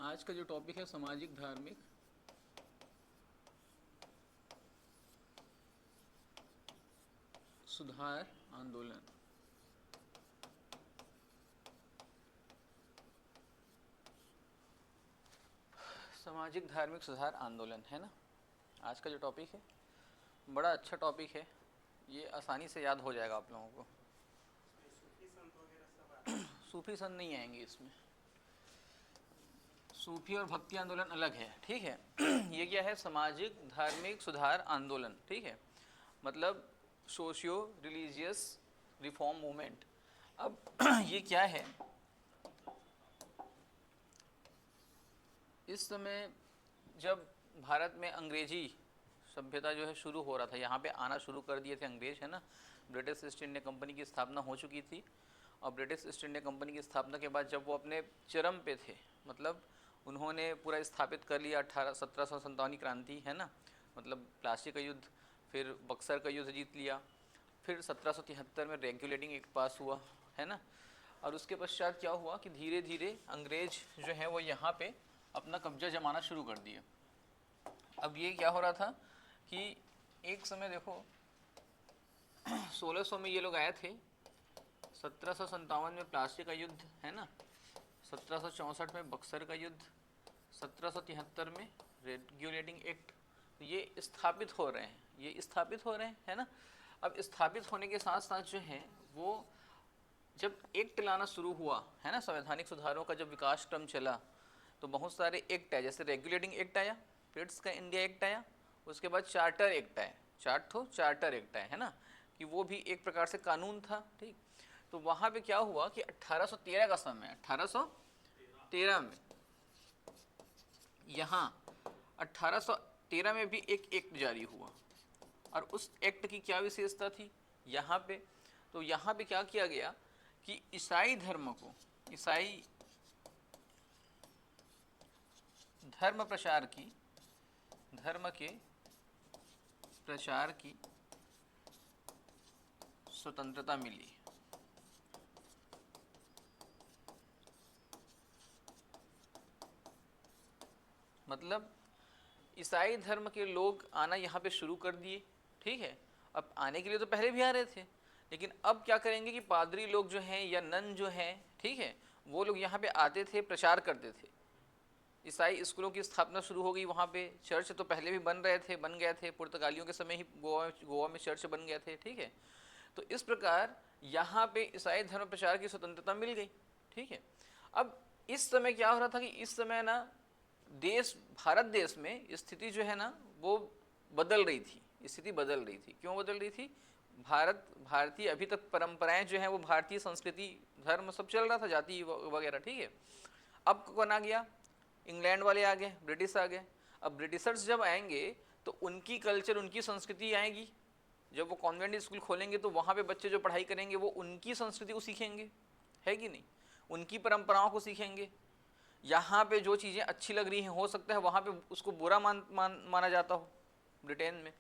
आज का जो टॉपिक है सामाजिक धार्मिक सुधार आंदोलन। सामाजिक धार्मिक सुधार आंदोलन है ना आज का जो टॉपिक है। बड़ा अच्छा टॉपिक है, ये आसानी से याद हो जाएगा आप लोगों को। सूफी संत नहीं आएंगे इसमें, सूफी और भक्ति आंदोलन अलग है, ठीक है। ये क्या है? सामाजिक धार्मिक सुधार आंदोलन, ठीक है, मतलब सोशियो रिलीजियस रिफॉर्म मूवमेंट। अब ये क्या है? इस समय जब भारत में अंग्रेजी सभ्यता जो है शुरू हो रहा था, यहाँ पे आना शुरू कर दिए थे अंग्रेज, है ना। ब्रिटिश ईस्ट इंडिया कंपनी की स्थापना हो चुकी थी, और ब्रिटिश ईस्ट इंडिया कंपनी की स्थापना के बाद जब वो अपने चरम पे थे, मतलब उन्होंने पूरा स्थापित कर लिया 1757 क्रांति, है ना, मतलब प्लासी का युद्ध, फिर बक्सर का युद्ध जीत लिया, फिर 1773 में रेगुलेटिंग एक्ट पास हुआ, है ना। और उसके पश्चात क्या हुआ कि धीरे धीरे अंग्रेज जो है वो यहाँ पे अपना कब्जा जमाना शुरू कर दिया। अब ये क्या हो रहा था कि एक समय देखो 1600 में ये लोग आए थे, 1757 में प्लासी का युद्ध, है ना, 1764 में बक्सर का युद्ध, 1773 में रेगुलेटिंग एक्ट, ये स्थापित हो रहे हैं, ये स्थापित हो रहे हैं, है ना। अब स्थापित होने के साथ साथ जो है वो जब एक्ट लाना शुरू हुआ, है ना, संवैधानिक सुधारों का जब विकास क्रम चला, तो बहुत सारे एक्ट आए, जैसे रेगुलेटिंग एक्ट आया, पिट्स का इंडिया एक्ट आया, उसके बाद चार्टर एक्ट आया, चार्टर एक्ट आया, है ना, कि वो भी एक प्रकार से कानून था, ठीक। तो वहाँ पे क्या हुआ कि 1813 का समय, 1813 में यहाँ 1813 में भी एक एक्ट जारी हुआ, और उस एक्ट की क्या विशेषता थी यहाँ पे? तो यहाँ पे क्या किया गया कि ईसाई धर्म को, ईसाई धर्म के प्रचार की स्वतंत्रता मिली। मतलब ईसाई धर्म के लोग आना यहाँ पे शुरू कर दिए, ठीक है। अब आने के लिए तो पहले भी आ रहे थे, लेकिन अब क्या करेंगे कि पादरी लोग जो हैं या नन जो हैं, ठीक है, वो लोग यहाँ पे आते थे, प्रचार करते थे। ईसाई स्कूलों की स्थापना शुरू हो गई वहाँ पे। चर्च तो पहले भी बन गए थे, पुर्तगालियों के समय ही गोवा में चर्च बन गए थे, ठीक है। तो इस प्रकार यहाँ पे ईसाई धर्म प्रचार की स्वतंत्रता मिल गई, ठीक है। अब इस समय क्या हो रहा था कि इस समय ना भारत देश में स्थिति जो है ना वो बदल रही थी, स्थिति बदल रही थी। क्यों बदल रही थी? भारतीय अभी तक परंपराएं जो हैं वो भारतीय संस्कृति धर्म सब चल रहा था, जाति वगैरह, ठीक है। अब कौन आ गया? इंग्लैंड वाले आ गए, ब्रिटिश आ गए। अब ब्रिटिशर्स जब आएंगे तो उनकी कल्चर, उनकी संस्कृति आएगी। जब वो कॉन्वेंट स्कूल खोलेंगे तो वहाँ पे बच्चे जो पढ़ाई करेंगे वो उनकी संस्कृति को सीखेंगे, है कि नहीं, उनकी परंपराओं को सीखेंगे। यहाँ पे जो चीज़ें अच्छी लग रही हैं, हो सकता है वहाँ पे उसको बुरा माना जाता हो ब्रिटेन में।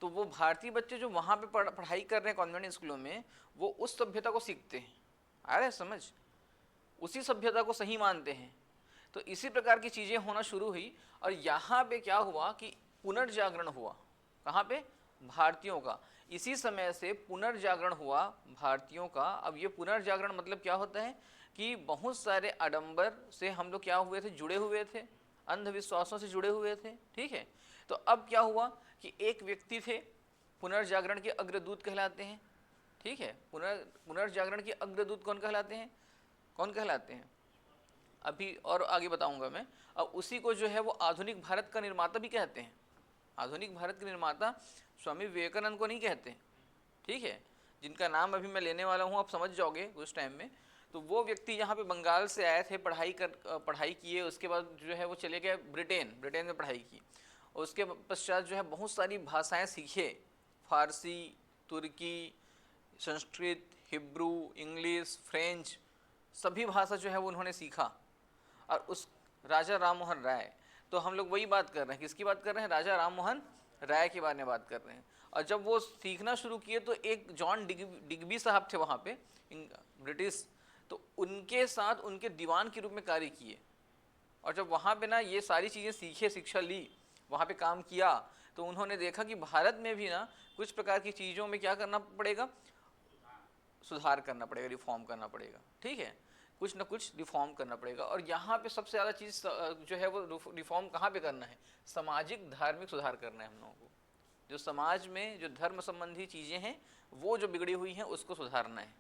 तो वो भारतीय बच्चे जो वहाँ पे पढ़ाई कर रहे हैं कॉन्वेंट स्कूलों में, वो उस सभ्यता को सीखते हैं, आ रहे समझ, उसी सभ्यता को सही मानते हैं। तो इसी प्रकार की चीज़ें होना शुरू हुई, और यहाँ पे क्या हुआ कि पुनर्जागरण हुआ। कहाँ पे? भारतीयों का। इसी समय से पुनर्जागरण हुआ भारतीयों का। अब ये पुनर्जागरण मतलब क्या होता है कि बहुत सारे आडंबर से हम लोग क्या हुए थे, जुड़े हुए थे, अंधविश्वासों से जुड़े हुए थे, ठीक है। तो अब क्या हुआ कि एक व्यक्ति थे, पुनर्जागरण के अग्रदूत कहलाते हैं, ठीक है। पुनर्जागरण के अग्रदूत कौन कहलाते हैं? कौन कहलाते हैं अभी और आगे बताऊंगा मैं। अब उसी को जो है वो आधुनिक भारत का निर्माता भी कहते हैं। आधुनिक भारत के निर्माता स्वामी विवेकानंद को नहीं कहते, ठीक है, जिनका नाम अभी मैं लेने वाला हूँ, आप समझ जाओगे उस टाइम में। तो वो व्यक्ति यहाँ पे बंगाल से आए थे, पढ़ाई किए, उसके बाद जो है वो चले गए ब्रिटेन में पढ़ाई की। उसके पश्चात जो है बहुत सारी भाषाएं सीखे, फारसी, तुर्की, संस्कृत, हिब्रू, इंग्लिश, फ्रेंच, सभी भाषा जो है वो उन्होंने सीखा। और उस राजा राम मोहन राय, तो हम लोग वही बात कर रहे हैं, किसकी बात कर रहे हैं? राजा राम मोहन राय के बारे में बात कर रहे हैं। और जब वो सीखना शुरू किए तो एक जॉन डिग्बी साहब थे वहाँ पे, ब्रिटिश, तो उनके साथ उनके दीवान के रूप में कार्य किए, और जब वहाँ पे ना ये सारी चीज़ें सीखे, शिक्षा ली, वहाँ पे काम किया, तो उन्होंने देखा कि भारत में भी ना कुछ प्रकार की चीज़ों में क्या करना पड़ेगा, सुधार करना पड़ेगा, रिफॉर्म करना पड़ेगा, ठीक है, कुछ ना कुछ रिफॉर्म करना पड़ेगा। और यहाँ पे सबसे ज़्यादा चीज़ जो है वो रिफॉर्म कहाँ पे करना है, सामाजिक धार्मिक सुधार करना है हम लोगों को। जो समाज में जो धर्म संबंधी चीज़ें हैं वो जो बिगड़ी हुई हैं उसको सुधारना है,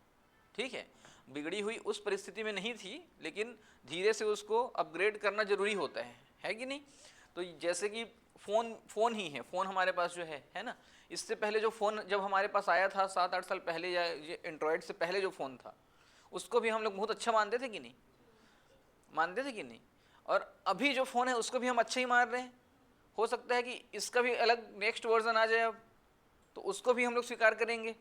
ठीक है। बिगड़ी हुई उस परिस्थिति में नहीं थी, लेकिन धीरे से उसको अपग्रेड करना जरूरी होता है कि नहीं। तो जैसे कि फ़ोन ही है, फ़ोन हमारे पास जो है ना, इससे पहले जो फ़ोन जब हमारे पास आया था 7-8 साल पहले, या ये एंड्रॉयड से पहले जो फ़ोन था उसको भी हम लोग बहुत अच्छा मानते थे कि नहीं, मानते थे कि नहीं। और अभी जो फ़ोन है उसको भी हम अच्छा ही मान रहे हैं। हो सकता है कि इसका भी अलग नेक्स्ट वर्जन आ जाए अब, तो उसको भी हम लोग स्वीकार करेंगे।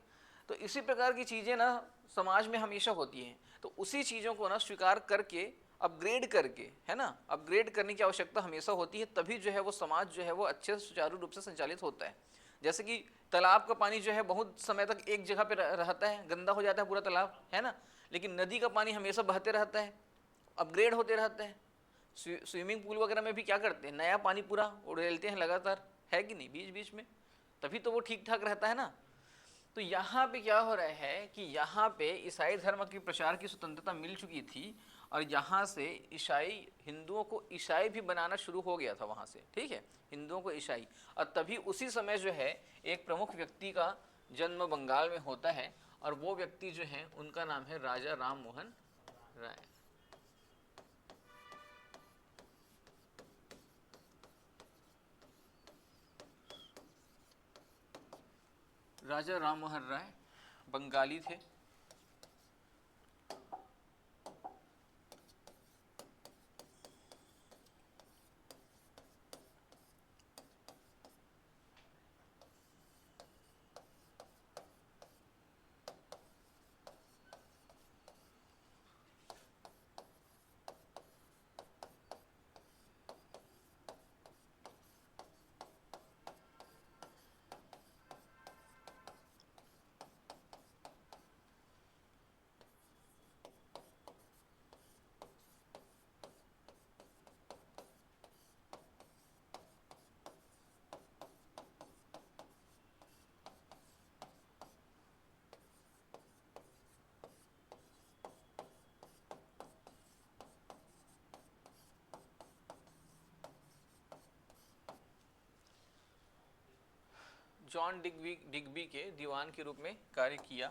तो इसी प्रकार की चीज़ें ना समाज में हमेशा होती हैं। तो उसी चीज़ों को ना स्वीकार करके अपग्रेड करके, है ना, अपग्रेड करने की आवश्यकता हमेशा होती है, तभी जो है वो समाज जो है वो अच्छे से सुचारू रूप से संचालित होता है। जैसे कि तालाब का पानी जो है बहुत समय तक एक जगह पे रहता है, गंदा हो जाता है पूरा तालाब, है ना, लेकिन नदी का पानी हमेशा बहते रहता है, अपग्रेड होते रहते हैं। स्विमिंग पूल वगैरह में भी क्या करते हैं, नया पानी पूरा उड़ेलते हैं लगातार, है कि नहीं, बीच बीच में, तभी तो वो ठीक ठाक रहता है ना। तो यहाँ पे क्या हो रहा है कि यहाँ पे ईसाई धर्म की प्रचार की स्वतंत्रता मिल चुकी थी, और यहाँ से ईसाई, हिंदुओं को ईसाई भी बनाना शुरू हो गया था वहाँ से, ठीक है, हिंदुओं को ईसाई। और तभी उसी समय जो है एक प्रमुख व्यक्ति का जन्म बंगाल में होता है, और वो व्यक्ति जो है उनका नाम है राजा राम मोहन राय। राजा राम मोहन राय बंगाली थे। जॉन डिग्बी के दीवान के रूप में कार्य किया।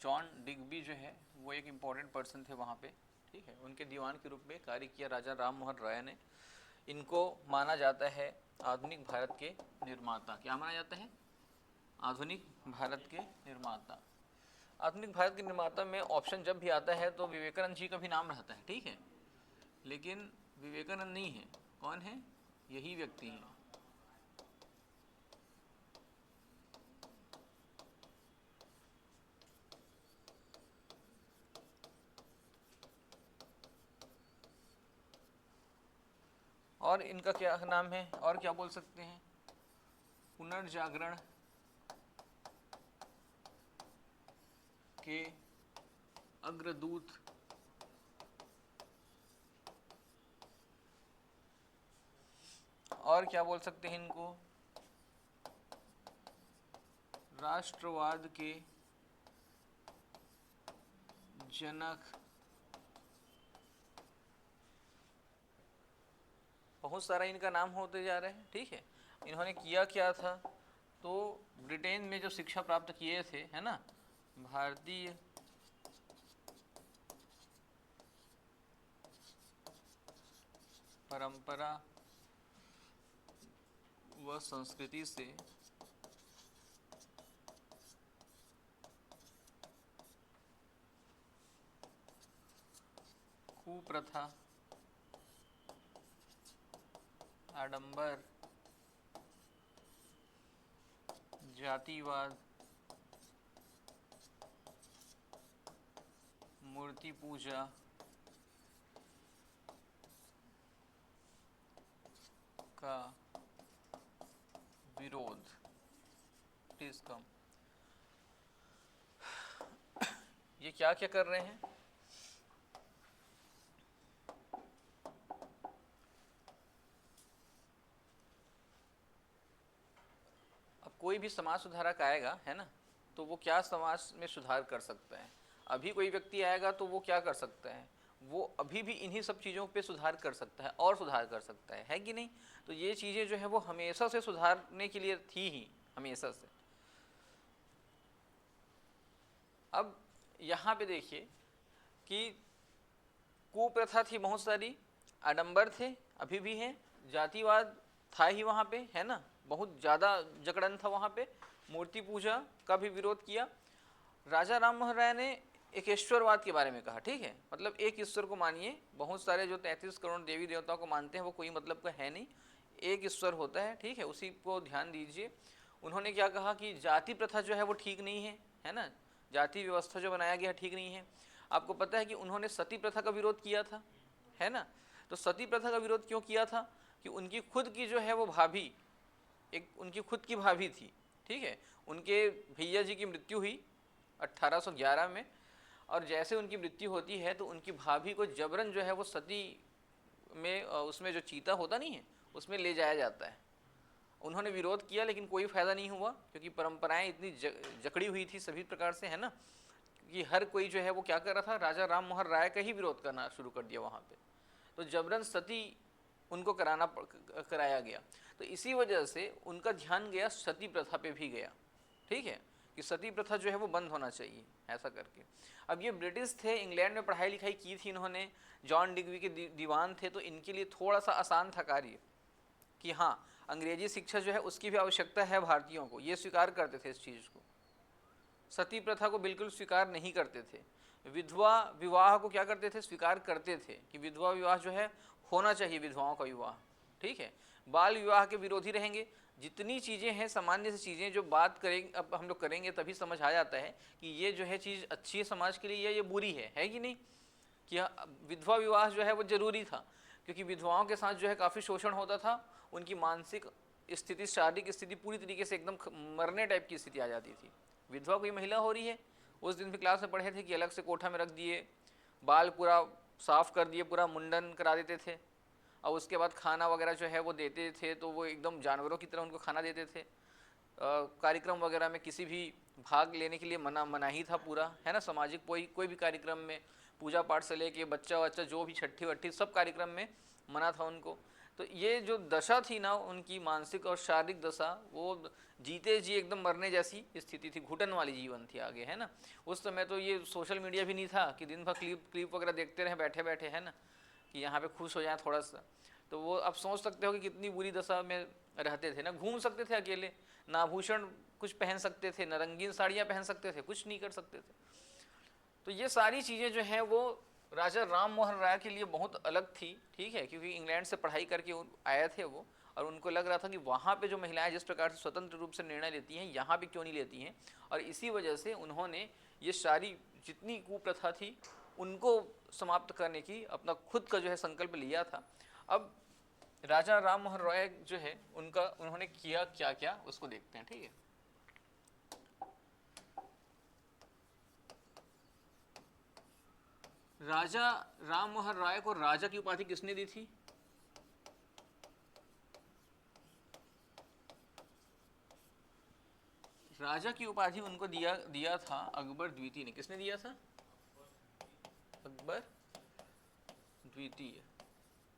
जॉन डिग्बी जो है वो एक इम्पॉर्टेंट पर्सन थे वहाँ पे, ठीक है, उनके दीवान के रूप में कार्य किया राजा राम मोहन राय ने। इनको माना जाता है आधुनिक भारत के निर्माता। क्या माना जाता है? आधुनिक भारत के निर्माता। आधुनिक भारत के निर्माता में ऑप्शन जब भी आता है तो विवेकानंद जी का भी नाम रहता है, ठीक है, लेकिन विवेकानंद नहीं है। कौन है? यही व्यक्ति हैं। और इनका क्या नाम है, और क्या बोल सकते हैं? पुनर्जागरण के अग्रदूत, और क्या बोल सकते हैं इनको? राष्ट्रवाद के जनक। बहुत सारा इनका नाम होते जा रहा है, ठीक है। इन्होंने किया क्या था? तो ब्रिटेन में जो शिक्षा प्राप्त किए थे, है ना, भारतीय परंपरा व संस्कृति से कुप्रथा, आडंबर, जातिवाद, मूर्ति पूजा, का विरोध, प्लीज कम। ये क्या क्या कर रहे हैं? कोई भी समाज सुधारक आएगा, है ना, तो वो क्या समाज में सुधार कर सकता है। अभी कोई व्यक्ति आएगा तो वो क्या कर सकता है, वो अभी भी इन्हीं सब चीज़ों पे सुधार कर सकता है और सुधार कर सकता है कि नहीं। तो ये चीज़ें जो है वो हमेशा से सुधारने के लिए थी ही, हमेशा से। अब यहाँ पे देखिए कि कुप्रथा थी बहुत सारी, आडंबर थे, अभी भी हैं, जातिवाद था ही वहाँ पे, है ना, बहुत ज़्यादा जकड़न था वहाँ पे, मूर्ति पूजा का भी विरोध किया। राजा राम मोहन राय ने एक ईश्वरवाद के बारे में कहा, ठीक है, मतलब एक ईश्वर को मानिए, बहुत सारे जो 33 करोड़ देवी देवताओं को मानते हैं वो कोई मतलब का है नहीं, एक ईश्वर होता है, ठीक है, उसी को ध्यान दीजिए। उन्होंने क्या कहा कि जाति प्रथा जो है वो ठीक नहीं है ना, जाति व्यवस्था जो बनाया गया ठीक नहीं है। आपको पता है कि उन्होंने सती प्रथा का विरोध किया था, है ना। तो सती प्रथा का विरोध क्यों किया था कि उनकी खुद की जो है वो भाभी, एक उनकी खुद की भाभी थी, ठीक है, उनके भैया जी की मृत्यु हुई 1811 में, और जैसे उनकी मृत्यु होती है तो उनकी भाभी को जबरन जो है वो सती में उसमें जो चीता होता नहीं है उसमें ले जाया जाता है। उन्होंने विरोध किया लेकिन कोई फ़ायदा नहीं हुआ, क्योंकि परंपराएं इतनी जकड़ी हुई थी सभी प्रकार से, है ना, कि हर कोई जो है वो क्या कर रहा था, राजा राम मोहन राय का ही विरोध करना शुरू कर दिया वहाँ पे। तो जबरन सती उनको कराया गया। तो इसी वजह से उनका ध्यान गया सती प्रथा पे भी गया, ठीक है, कि सती प्रथा जो है वो बंद होना चाहिए, ऐसा करके। अब ये ब्रिटिश थे, इंग्लैंड में पढ़ाई लिखाई की थी इन्होंने, जॉन डिग्वी के दीवान थे, तो इनके लिए थोड़ा सा आसान था कार्य कि हाँ अंग्रेजी शिक्षा जो है उसकी भी आवश्यकता है भारतीयों को, ये स्वीकार करते थे इस चीज़ को। सती प्रथा को बिल्कुल स्वीकार नहीं करते थे। विधवा विवाह को क्या करते थे, स्वीकार करते थे कि विधवा विवाह जो है होना चाहिए, विधवाओं का विवाह, ठीक है। बाल विवाह के विरोधी रहेंगे। जितनी चीज़ें हैं सामान्य से चीज़ें जो बात करेंगे, अब हम लोग करेंगे तभी समझ आ जाता है कि ये जो है चीज़ अच्छी है समाज के लिए या ये बुरी है कि नहीं। कि विधवा विवाह जो है वो ज़रूरी था, क्योंकि विधवाओं के साथ जो है काफ़ी शोषण होता था, उनकी मानसिक स्थिति, शारीरिक स्थिति पूरी तरीके से एकदम मरने टाइप की स्थिति आ जाती थी। विधवा कोई महिला हो रही है, उस दिन भी क्लास में पढ़े थे कि अलग से कोठा में रख दिए, बाल पूरा साफ कर दिए, पूरा मुंडन करा देते थे, और उसके बाद खाना वगैरह जो है वो देते थे, तो वो एकदम जानवरों की तरह उनको खाना देते थे। कार्यक्रम वगैरह में किसी भी भाग लेने के लिए मना ही था पूरा, है ना। सामाजिक कोई भी कार्यक्रम में, पूजा पाठ से लेके बच्चा जो भी छठी वट्ठी सब कार्यक्रम में मना था उनको। तो ये जो दशा थी ना उनकी, मानसिक और शारीरिक दशा, वो जीते जी एकदम मरने जैसी स्थिति थी, घुटन वाली जीवन थी आगे, है ना। उस समय तो ये सोशल मीडिया भी नहीं था कि दिन भर क्लिप वगैरह देखते रहे बैठे बैठे, है ना, कि यहाँ पे खुश हो जाए थोड़ा सा। तो वो आप सोच सकते हो कि कितनी बुरी दशा में रहते थे ना, घूम सकते थे अकेले, ना आभूषण कुछ पहन सकते थे, ना रंगीन साड़ियाँ पहन सकते थे, कुछ नहीं कर सकते थे। तो ये सारी चीज़ें जो हैं वो राजा राम मोहन राय के लिए बहुत अलग थी, ठीक है, क्योंकि इंग्लैंड से पढ़ाई करके आए थे वो, और उनको लग रहा था कि वहाँ पे जो महिलाएं जिस प्रकार से स्वतंत्र रूप से निर्णय लेती हैं, यहाँ पे क्यों नहीं लेती हैं। और इसी वजह से उन्होंने ये सारी जितनी कुप्रथा थी उनको समाप्त करने की अपना खुद का जो है संकल्प लिया था। अब राजा राम मोहन राय जो है उन्होंने किया क्या क्या उसको देखते हैं, ठीक है। राजा राम मोहन राय को राजा की उपाधि किसने दी थी? राजा की उपाधि उनको दिया था अकबर द्वितीय ने। किसने दिया था? अकबर द्वितीय।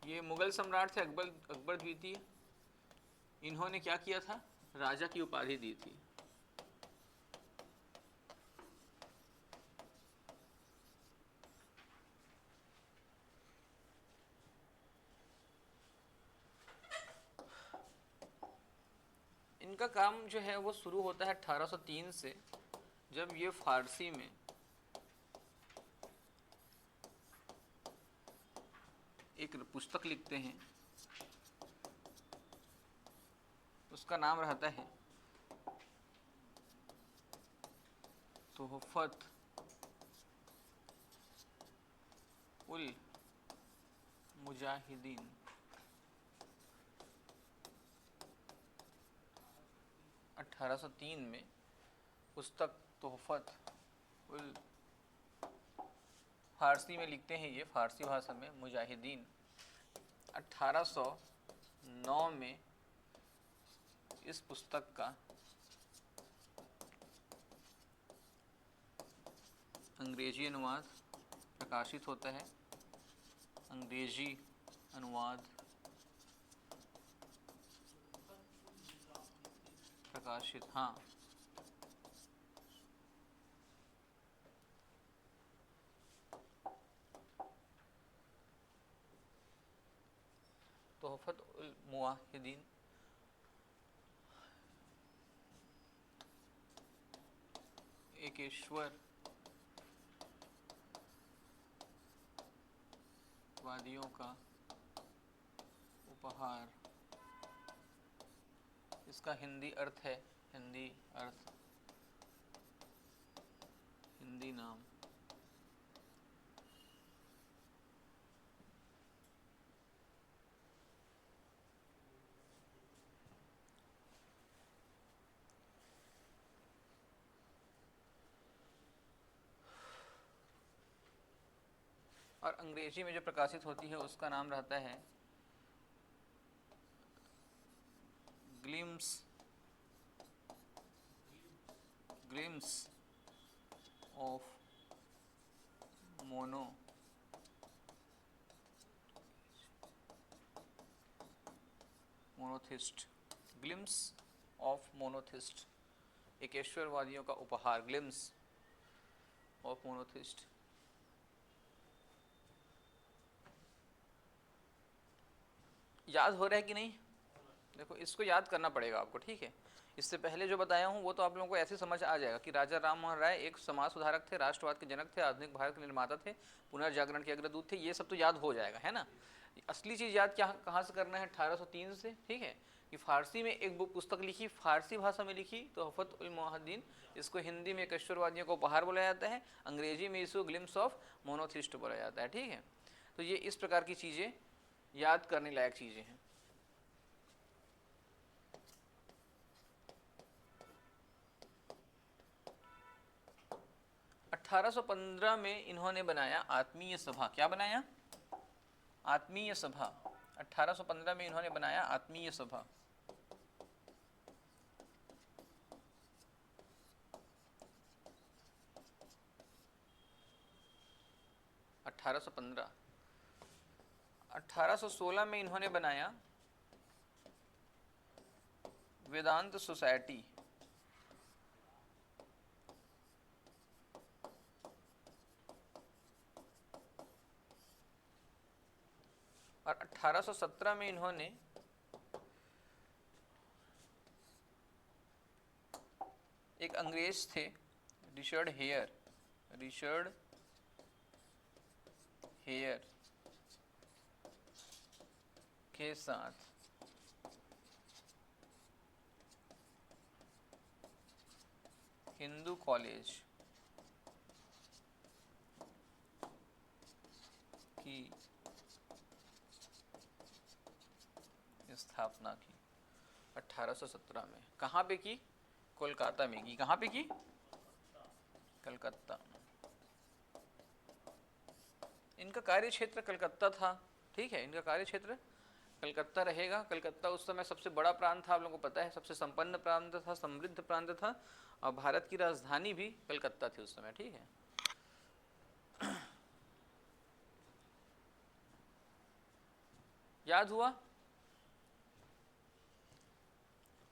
ये मुगल सम्राट थे अकबर द्वितीय। इन्होंने क्या किया था? राजा की उपाधि दी थी। इनका काम जो है वो शुरू होता है 1803 से, जब ये फारसी में एक पुस्तक लिखते हैं, उसका नाम रहता है तोहफत उल मुजाहिदीन। 1803 में पुस्तक तोहफत उल, फारसी में लिखते हैं ये, फारसी भाषा में, मुजाहिदीन। 1809 में इस पुस्तक का अंग्रेजी अनुवाद प्रकाशित होता है, अंग्रेजी अनुवाद प्रकाशित, हाँ, तोहफत उल मुवाहिदीन, एकेश्वर वादियों का उपहार, इसका हिंदी अर्थ है, हिंदी अर्थ, हिंदी नाम, और अंग्रेजी में जो प्रकाशित होती है उसका नाम रहता है glimpse, glimpse of monotheist, glimpse of monotheist, एकेश्वरवादियों का उपहार, ग्लिम्स ऑफ मोनोथिस्ट। याद हो रहा है कि नहीं? देखो इसको याद करना पड़ेगा आपको, ठीक है। इससे पहले जो बताया हूँ वो तो आप लोगों को ऐसे समझ आ जाएगा कि राजा राम मोहन राय एक समाज सुधारक थे, राष्ट्रवाद के जनक थे, आधुनिक भारत के निर्माता थे, पुनर्जागरण के अग्रदूत थे, ये सब तो याद हो जाएगा, है ना। असली चीज़ याद क्या कहाँ से करना है? 1803 से, ठीक है, कि फारसी में एक बुक पुस्तक लिखी, फारसी भाषा में लिखी, तोहफत उल मुवाहिदीन, इसको हिंदी में एकेश्वरवादियों को उपहार बोला जाता है, अंग्रेजी में इसको ग्लिम्स ऑफ मोनोथिस्ट बोला जाता है, ठीक है। तो ये इस प्रकार की चीज़ें याद करने लायक चीज़ें हैं। अठारह सौ 15 में इन्होंने बनाया आत्मीय सभा। क्या बनाया? आत्मीय सभा। 1815 में इन्होंने बनाया आत्मीय सभा। अठारह सौ 1816 में इन्होंने बनाया वेदांत सोसाइटी। और 1817 में इन्होंने एक अंग्रेज थे रिचर्ड हेयर, रिचर्ड हेयर के साथ हिंदू कॉलेज की स्थापना की 1817 में। कहाँ पे की? कोलकाता में की। कहाँ पे की? कलकत्ता। इनका कार्य क्षेत्र कलकत्ता था, ठीक है, इनका कार्य क्षेत्र कलकत्ता रहेगा। कलकत्ता उस समय सबसे बड़ा प्रांत था, आप लोगों को पता है, सबसे संपन्न प्रांत था, समृद्ध प्रांत था, और भारत की राजधानी भी कलकत्ता थी उस समय, ठीक है। याद हुआ?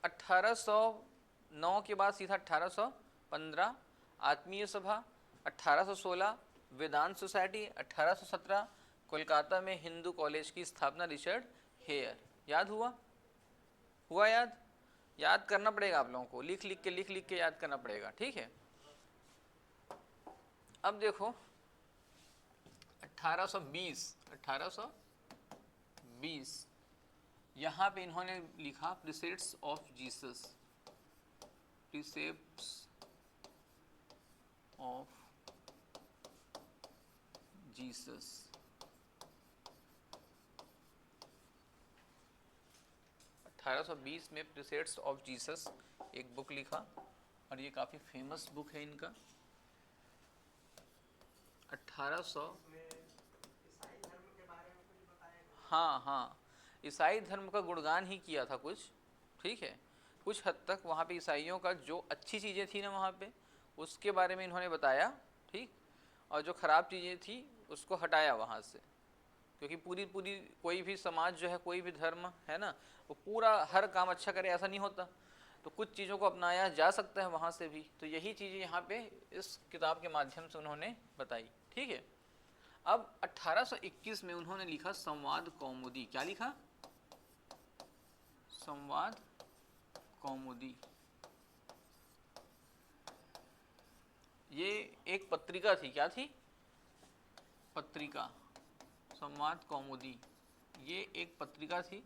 1809 के बाद सीधा 1815 आत्मीय सभा, 1816 वेदांत सोसाइटी, 1817 कोलकाता में हिंदू कॉलेज की स्थापना रिचर्ड हेयर। याद हुआ? हुआ याद? याद करना पड़ेगा आप लोगों को, लिख लिख के याद करना पड़ेगा, ठीक है। अब देखो 1820 यहाँ पे इन्होंने लिखा प्रिसेप्ट्स ऑफ जीसस, प्रिसेप्ट्स ऑफ जीसस। में प्रिसेप्ट्स ऑफ जीसस एक बुक लिखा, और ये काफ़ी फेमस बुक है इनका। 1800, हाँ हाँ, ईसाई धर्म का गुणगान ही किया था कुछ, ठीक है, कुछ हद तक वहाँ पे ईसाइयों का जो अच्छी चीज़ें थी ना वहाँ पे, उसके बारे में इन्होंने बताया, ठीक। और जो खराब चीज़ें थी उसको हटाया वहाँ से, क्योंकि पूरी पूरी कोई भी समाज जो है, कोई भी धर्म है ना, वो पूरा हर काम अच्छा करे ऐसा नहीं होता, तो कुछ चीज़ों को अपनाया जा सकता है वहाँ से भी। तो यही चीज़ें यहाँ पे इस किताब के माध्यम से उन्होंने बताई। ठीक है, अब 1821 में उन्होंने लिखा संवाद कौमुदी। क्या लिखा? संवाद कौमुदी। ये एक पत्रिका थी। क्या थी? पत्रिका। संवाद कौमुदी ये एक पत्रिका थी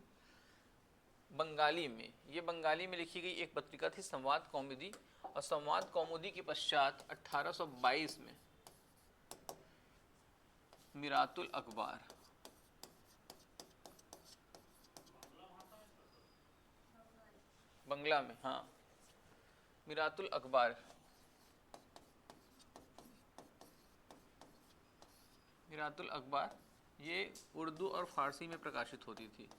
बंगाली में। ये बंगाली में लिखी गई एक पत्रिका थी संवाद कौमुदी। और संवाद कौमुदी के पश्चात 1822 में मिरातुल अखबार, बंगला में, हाँ, मिरातुल अखबार। मिरातुल अखबार ये उर्दू और फारसी में प्रकाशित होती थी।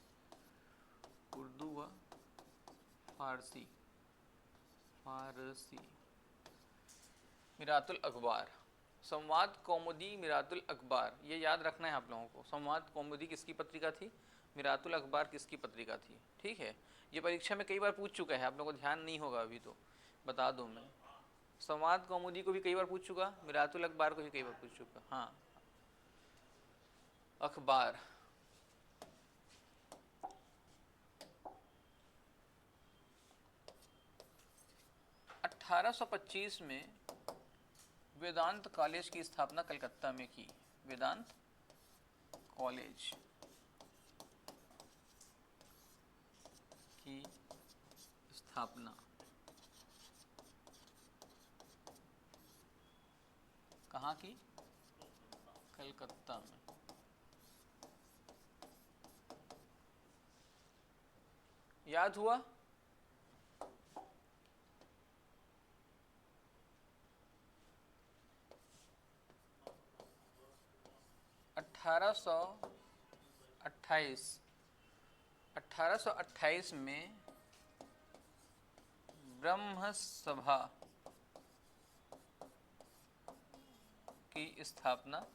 उर्दू व फारसी। मिरातुल अखबार, संवाद कौमुदी, मिरातुल अखबार, ये याद रखना है आप लोगों को। संवाद कौमुदी किसकी पत्रिका थी? मिरातुल अखबार किसकी पत्रिका थी? ठीक है, ये परीक्षा में कई बार पूछ चुका है, आप लोगों को ध्यान नहीं होगा अभी तो बता दूं मैं। संवाद कौमुदी को भी कई बार पूछ चुका, मिरातुल अखबार को भी कई बार पूछ चुका। हाँ, अखबार। अठारह में वेदांत कॉलेज की स्थापना कलकत्ता में की। वेदांत कॉलेज की स्थापना कहाँ की? कलकत्ता में। याद हुआ? अठारह सौ अट्ठाईस में ब्रह्म सभा की स्थापना,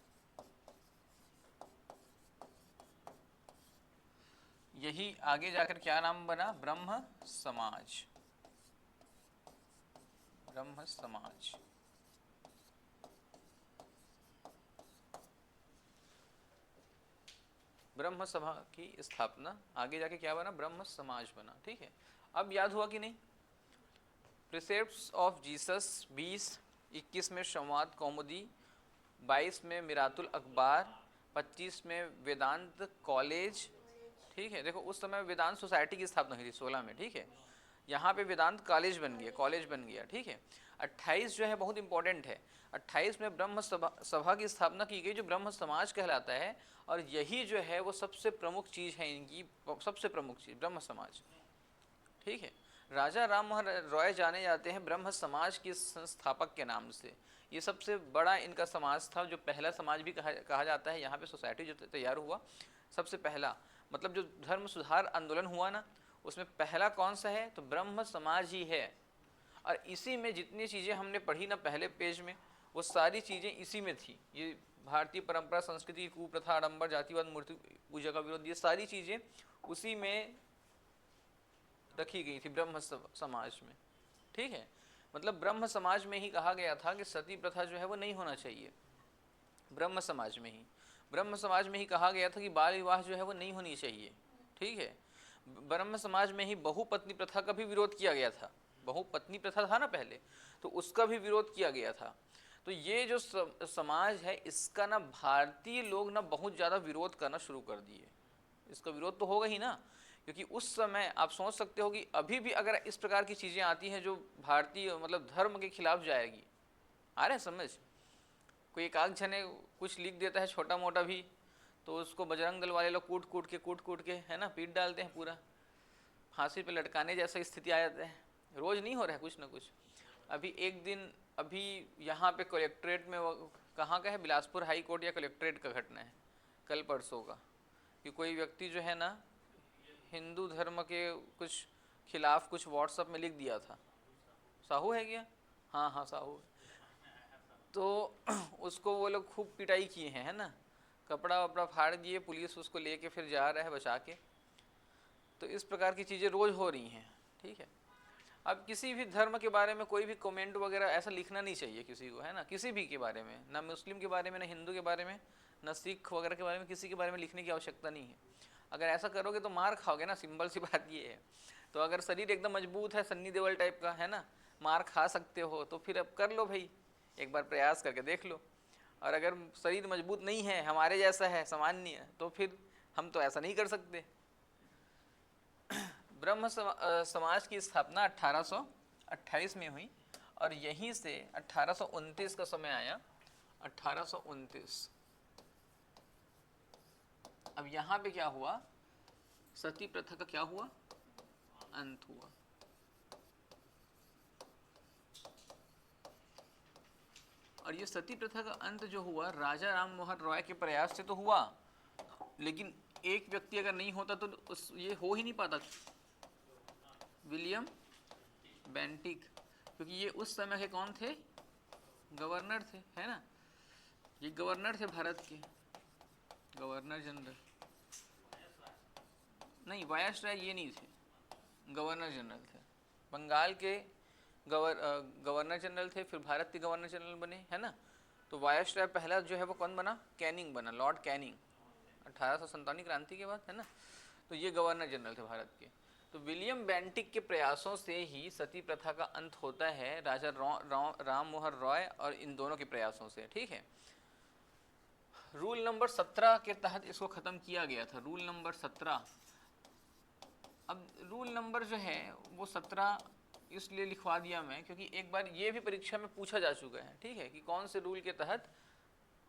यही आगे जाकर क्या नाम बना? ब्रह्म समाज। ब्रह्म समाज। ब्रह्म सभा की स्थापना, आगे जाके क्या बना? ब्रह्म समाज बना। ठीक है, अब याद हुआ कि नहीं? प्रिसेप्ट्स ऑफ जीसस 20-21 में संवाद कौमुदी, 22 में मिरातुल अखबार, 25 में वेदांत कॉलेज। ठीक है, देखो उस समय वेदांत सोसाइटी की स्थापना हुई थी 16 में। ठीक है, यहाँ पे वेदांत कॉलेज बन गया, कॉलेज बन गया। ठीक है, 28 जो है बहुत इंपॉर्टेंट है। 28 में ब्रह्म सभा की स्थापना की गई, जो ब्रह्म समाज कहलाता है। और यही जो है वो सबसे प्रमुख चीज़ है इनकी, सबसे प्रमुख चीज़ ब्रह्म समाज। ठीक है, राजा राम मोहन रॉय जाने जाते हैं ब्रह्म समाज के संस्थापक के नाम से। ये सबसे बड़ा इनका समाज था, जो पहला समाज भी कहा जाता है। यहाँ पे सोसाइटी जो तैयार हुआ सबसे पहला, मतलब जो धर्म सुधार आंदोलन हुआ ना, उसमें पहला कौन सा है? तो ब्रह्म समाज ही है। और इसी में जितनी चीज़ें हमने पढ़ी ना पहले पेज में, वो सारी चीज़ें इसी में थी। ये भारतीय परंपरा, संस्कृति, कुप्रथा, आडंबर, जातिवाद, मूर्ति पूजा का विरोध, ये सारी चीज़ें उसी में रखी गई थी ब्रह्म समाज में। ठीक है, मतलब ब्रह्म समाज में ही कहा गया था कि सती प्रथा जो है वो नहीं होना चाहिए। ब्रह्म समाज में ही, ब्रह्म समाज में ही कहा गया था कि बाल विवाह जो है वो नहीं होनी चाहिए। ठीक है, ब्रह्म समाज में ही बहुपत्नी प्रथा का भी विरोध किया गया था। बहुपत्नी प्रथा था ना पहले, तो उसका भी विरोध किया गया था। तो ये जो समाज है, इसका ना भारतीय लोग ना बहुत ज़्यादा विरोध करना शुरू कर दिए। इसका विरोध तो होगा ही ना, क्योंकि उस समय आप सोच सकते हो कि अभी भी अगर इस प्रकार की चीज़ें आती हैं जो भारतीय मतलब धर्म के खिलाफ जाएगी, आ रहे समझ? कोई एक आध जने कुछ लिख देता है छोटा मोटा भी, तो उसको बजरंग दल वाले लोग कूट कूट के है ना पीट डालते हैं, पूरा फांसी पे लटकाने जैसा स्थिति आ जाता है। रोज़ नहीं हो रहा है कुछ ना कुछ। अभी एक दिन, अभी यहाँ पे कलेक्ट्रेट में, कहाँ का है, बिलासपुर हाई कोर्ट या कलेक्ट्रेट का घटना है कल परसों का, कि कोई व्यक्ति जो है ना हिंदू धर्म के कुछ खिलाफ कुछ व्हाट्सएप में लिख दिया था। साहू है क्या? हाँ हाँ साहू। तो उसको वो लोग खूब पिटाई किए हैं, है ना, कपड़ा वपड़ा फाड़ दिए, पुलिस उसको लेके फिर जा रहा है बचा के। तो इस प्रकार की चीज़ें रोज़ हो रही हैं, ठीक है। अब किसी भी धर्म के बारे में कोई भी कमेंट वगैरह ऐसा लिखना नहीं चाहिए किसी को, है ना, किसी भी के बारे में, ना मुस्लिम के बारे में, ना हिंदू के बारे में, ना सिख वगैरह के बारे में, किसी के बारे में लिखने की आवश्यकता नहीं है। अगर ऐसा करोगे तो मार खाओगे ना, सिंपल सी बात ये है। तो अगर शरीर एकदम मजबूत है, सन्नी देओल टाइप का, है ना, मार खा सकते हो, तो फिर अब कर लो भाई, एक बार प्रयास करके देख लो। और अगर शरीर मजबूत नहीं है, हमारे जैसा है सामान्य, तो फिर हम तो ऐसा नहीं कर सकते। ब्रह्म समाज की स्थापना 1828 में हुई और यहीं से 1829 का समय आया, 1829। अब यहाँ पे क्या हुआ, सती प्रथा का क्या हुआ, अंत हुआ। और ये सती प्रथा का अंत जो हुआ, राजा राम मोहन रॉय के प्रयास से तो हुआ, लेकिन एक व्यक्ति अगर नहीं होता तो ये हो ही नहीं पाता। विलियम बेंटिक, क्योंकि ये उस समय के कौन थे, गवर्नर थे, है ना, ये गवर्नर थे भारत के, गवर्नर जनरल। नहीं, वायसराय ये नहीं थे, गवर्नर जनरल थे। बंगाल के गवर्नर जनरल थे, फिर भारत के गवर्नर जनरल बने, है ना। तो वायसराय पहला जो है वो कौन बना, कैनिंग बना, लॉर्ड कैनिंग, 1857 क्रांति के बाद, है ना। तो ये गवर्नर जनरल थे भारत के। तो विलियम बेंटिक के प्रयासों से ही सती प्रथा का अंत होता है, राजा राम मोहन रॉय और इन दोनों के प्रयासों से, ठीक है। रूल नंबर 17 के तहत इसको खत्म किया गया था, रूल नंबर 17। अब रूल नंबर जो है वो 17 इसलिए लिखवा दिया मैं क्योंकि एक बार ये भी परीक्षा में पूछा जा चुका है, ठीक है, कि कौन से रूल के तहत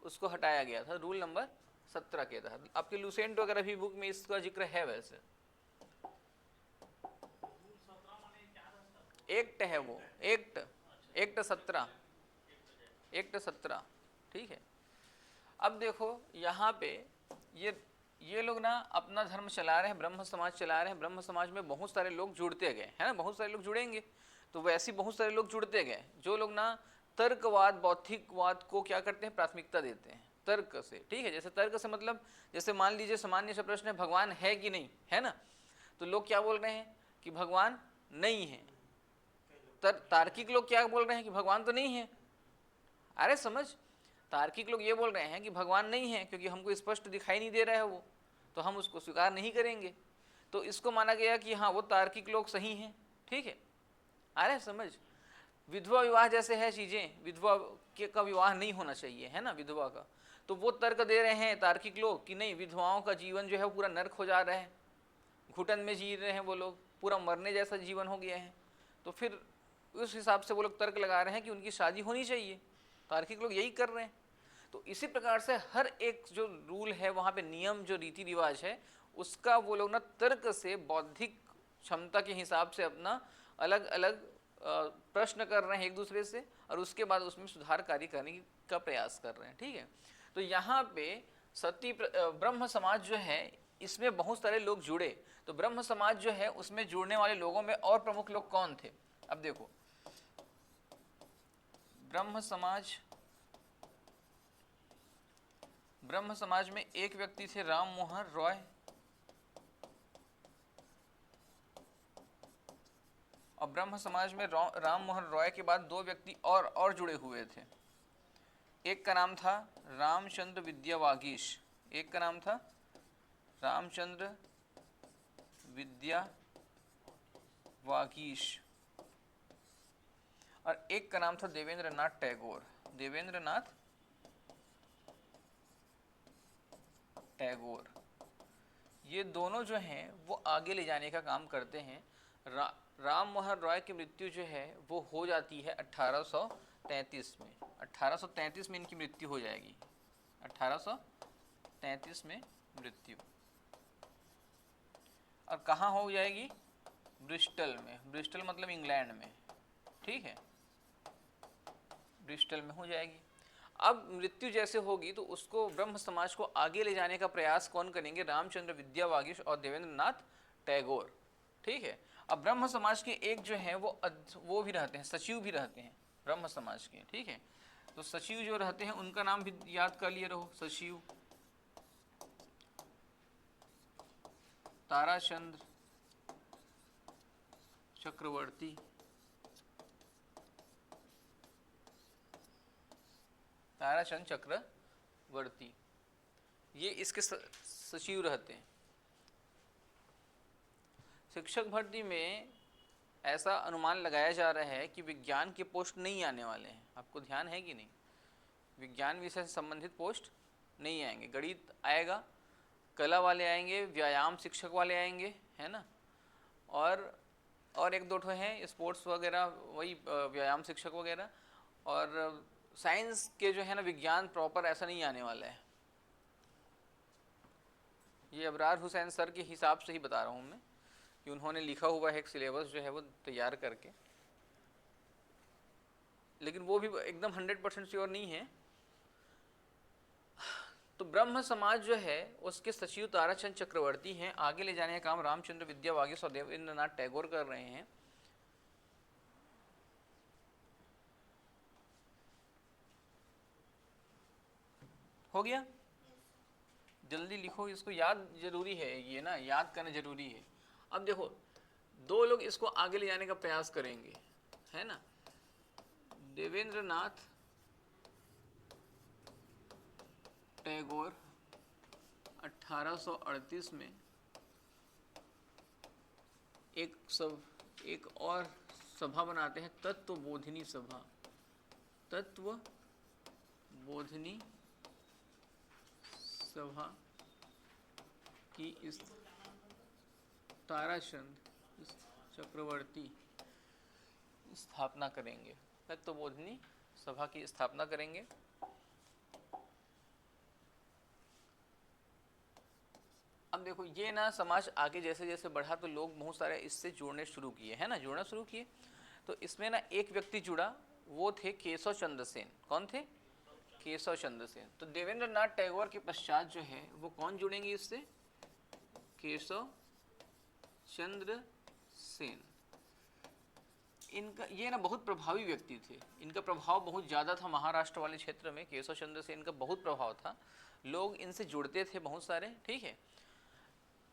उसको हटाया गया था। रूल नंबर 17 के तहत आपके लुसेंट वगैरह भी बुक में इसका जिक्र है। वैसे एक्ट है वो, एक्ट 17, एक्ट 17, ठीक है। अब देखो यहाँ पे ये लोग ना अपना धर्म चला रहे हैं, ब्रह्म समाज चला रहे हैं। ब्रह्म समाज में बहुत सारे लोग जुड़ते गए, है ना, बहुत सारे लोग जुड़ेंगे, तो वैसे बहुत सारे लोग जुड़ते गए जो लोग ना तर्कवाद, बौद्धिकवाद को क्या करते हैं, प्राथमिकता देते हैं तर्क से, ठीक है। जैसे तर्क से मतलब, जैसे मान लीजिए सामान्य सा प्रश्न है, भगवान है कि नहीं, है ना, तो लोग क्या बोल रहे हैं कि भगवान नहीं है। तार्किक लोग क्या बोल रहे हैं कि भगवान तो नहीं है। अरे समझ, तार्किक लोग ये बोल रहे हैं कि भगवान नहीं है क्योंकि हमको स्पष्ट दिखाई नहीं दे रहा है वो, तो हम उसको स्वीकार नहीं करेंगे। तो इसको माना गया कि हाँ वो तार्किक लोग सही हैं, ठीक है। अरे समझ, विधवा विवाह जैसे है चीज़ें, विधवा का विवाह नहीं होना चाहिए, है ना, विधवा का, तो वो तर्क दे रहे हैं तार्किक लोग कि नहीं, विधवाओं का जीवन जो है पूरा नर्क हो जा रहा है, घुटन में जी रहे हैं वो लोग, पूरा मरने जैसा जीवन हो गया है। तो फिर उस हिसाब से वो लोग तर्क लगा रहे हैं कि उनकी शादी होनी चाहिए। तार्किक लोग यही कर रहे हैं। तो इसी प्रकार से हर एक जो रूल है वहाँ पे, नियम जो रीति रिवाज है, उसका वो लोग ना तर्क से, बौद्धिक क्षमता के हिसाब से अपना अलग अलग प्रश्न कर रहे हैं एक दूसरे से, और उसके बाद उसमें सुधार कार्य करने का प्रयास कर रहे हैं, ठीक है। तो यहाँ पे सती ब्रह्म समाज जो है इसमें बहुत सारे लोग जुड़े। तो ब्रह्म समाज जो है उसमें जुड़ने वाले लोगों में और प्रमुख लोग कौन थे, अब देखो। ब्रह्म समाज में एक व्यक्ति थे राम मोहन रॉय, और ब्रह्म समाज में राम मोहन रॉय के बाद दो व्यक्ति और जुड़े हुए थे। एक का नाम था रामचंद्र विद्या वागीश, एक का नाम था रामचंद्र विद्या वागीश, और एक का नाम था देवेंद्र नाथ टैगोर, देवेंद्र नाथ टैगोर। ये दोनों जो हैं वो आगे ले जाने का काम करते हैं। राम मोहन रॉय की मृत्यु जो है वो हो जाती है 1833 में। 1833 में इनकी मृत्यु हो जाएगी, 1833 में मृत्यु। और कहाँ हो जाएगी, ब्रिस्टल में। ब्रिस्टल मतलब इंग्लैंड में, ठीक है, ब्रिस्टल में हो जाएगी। अब मृत्यु जैसे होगी तो उसको, ब्रह्म समाज को आगे ले जाने का प्रयास कौन करेंगे, रामचंद्र विद्या वागीश और देवेंद्र नाथ टैगोर, ठीक है। अब ब्रह्म समाज के एक जो है वो भी रहते हैं, सचिव भी रहते हैं ब्रह्म समाज के, ठीक है। तो सचिव जो रहते हैं उनका नाम भी याद कर लिए रहो, सचिव, ताराचंद्र चक्रवर्ती, ताराचंद चक्रवर्ती, ये इसके सचिव रहते हैं। शिक्षक भर्ती में ऐसा अनुमान लगाया जा रहा है कि विज्ञान के पोस्ट नहीं आने वाले हैं। आपको ध्यान है कि नहीं? विज्ञान विषय से संबंधित पोस्ट नहीं आएंगे। गणित आएगा, कला वाले आएंगे, व्यायाम शिक्षक वाले आएंगे, है ना, और एक दो ठो हैं स्पोर्ट्स वगैरह, वही व्यायाम शिक्षक वगैरह, और साइंस के जो है ना विज्ञान प्रॉपर ऐसा नहीं आने वाला है। ये अबरार हुसैन सर के हिसाब से ही बता रहा हूँ मैं, कि उन्होंने लिखा हुआ है एक सिलेबस जो है वो तैयार करके, लेकिन वो भी एकदम 100% श्योर नहीं है। तो ब्रह्म समाज जो है उसके सचिव ताराचंद चक्रवर्ती हैं। आगे ले जाने का काम रामचंद्र विद्यावागीश और देवेंद्रनाथ टैगोर कर रहे हैं। हो गया? जल्दी लिखो, इसको याद जरूरी है, ये ना याद करना जरूरी है। अब देखो, दो लोग इसको आगे ले जाने का प्रयास करेंगे, है ना, देवेंद्रनाथ टैगोर 1838 में एक और सभा बनाते हैं, तत्वबोधिनी सभा, तत्वबोधिनी सभा की इस ताराचंद चक्रवर्ती स्थापना करेंगे, तत्वबोधिनी सभा की स्थापना करेंगे। अब देखो ये ना समाज आगे जैसे जैसे बढ़ा तो लोग बहुत सारे इससे जुड़ने शुरू किए, है ना, जुड़ना शुरू किए। तो इसमें ना एक व्यक्ति जुड़ा, वो थे केशव चंद्र सेन। कौन थे? केशव चंद्र सेन। तो देवेंद्रनाथ टैगोर के पश्चात जो है वो कौन जुड़ेंगे इससे? केशव चंद्र सेन। इनका ये ना बहुत प्रभावी व्यक्ति थे, इनका प्रभाव बहुत ज़्यादा था महाराष्ट्र वाले क्षेत्र में। केशव चंद्र सेन का बहुत प्रभाव था, लोग इनसे जुड़ते थे बहुत सारे, ठीक है।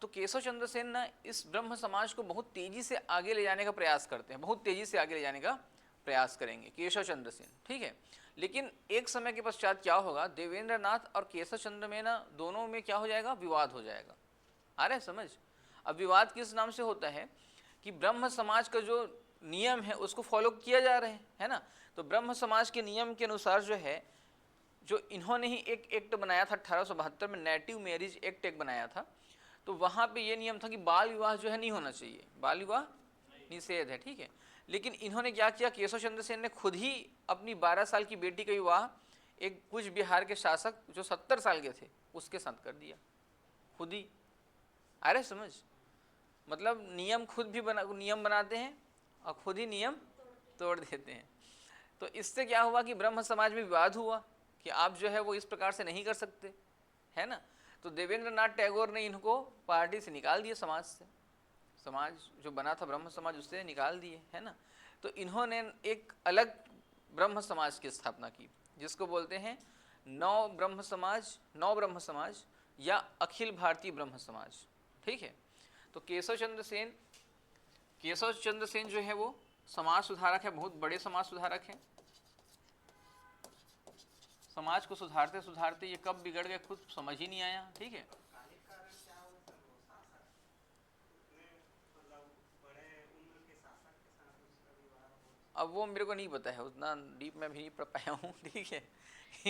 तो केशव चंद्र सेन ना इस ब्रह्म समाज को बहुत तेजी से आगे ले जाने का प्रयास करते हैं, बहुत तेजी से आगे ले जाने का प्रयास करेंगे केशव चंद्र सेन, ठीक है। लेकिन एक समय के पश्चात क्या होगा, देवेंद्रनाथ और केशव चंद्र में ना दोनों में क्या हो जाएगा, विवाद हो जाएगा। आ रहा है समझ? अब विवाद किस नाम से होता है कि ब्रह्म समाज का जो नियम है उसको फॉलो किया जा रहा है ना। तो ब्रह्म समाज के नियम के अनुसार जो है, जो इन्होंने ही एक एक्ट बनाया था 1872 में, नेटिव मैरिज एक्ट एक बनाया था। तो वहाँ पे ये नियम था कि बाल विवाह जो है नहीं होना चाहिए, बाल विवाह निषेध है, ठीक है। लेकिन इन्होंने क्या किया, केशव चंद्र सेन ने खुद ही अपनी 12 साल की बेटी का विवाह एक कुछ बिहार के शासक जो 70 साल के थे उसके साथ कर दिया, खुद ही। अरे समझ, मतलब नियम खुद भी नियम बनाते हैं और खुद ही नियम तोड़ देते हैं। तो इससे क्या हुआ कि ब्रह्म समाज में विवाद हुआ कि आप जो है वो इस प्रकार से नहीं कर सकते, है ना। तो देवेंद्रनाथ टैगोर ने इनको पार्टी से निकाल दिया, समाज से, समाज जो बना था ब्रह्म समाज उससे निकाल दिए, है ना। तो इन्होंने एक अलग ब्रह्म समाज की स्थापना की जिसको बोलते हैं नव ब्रह्म समाज या अखिल भारतीय ब्रह्म समाज, ठीक है। तो केशव चंद्र सेन जो है वो समाज सुधारक है, बहुत बड़े समाज सुधारक हैं। समाज को सुधारते सुधारते ये कब बिगड़ गए खुद समझ ही नहीं आया, ठीक है। अब वो मेरे को नहीं पता है, उतना डीप में भी नहीं पढ़ पाया हूँ, ठीक है,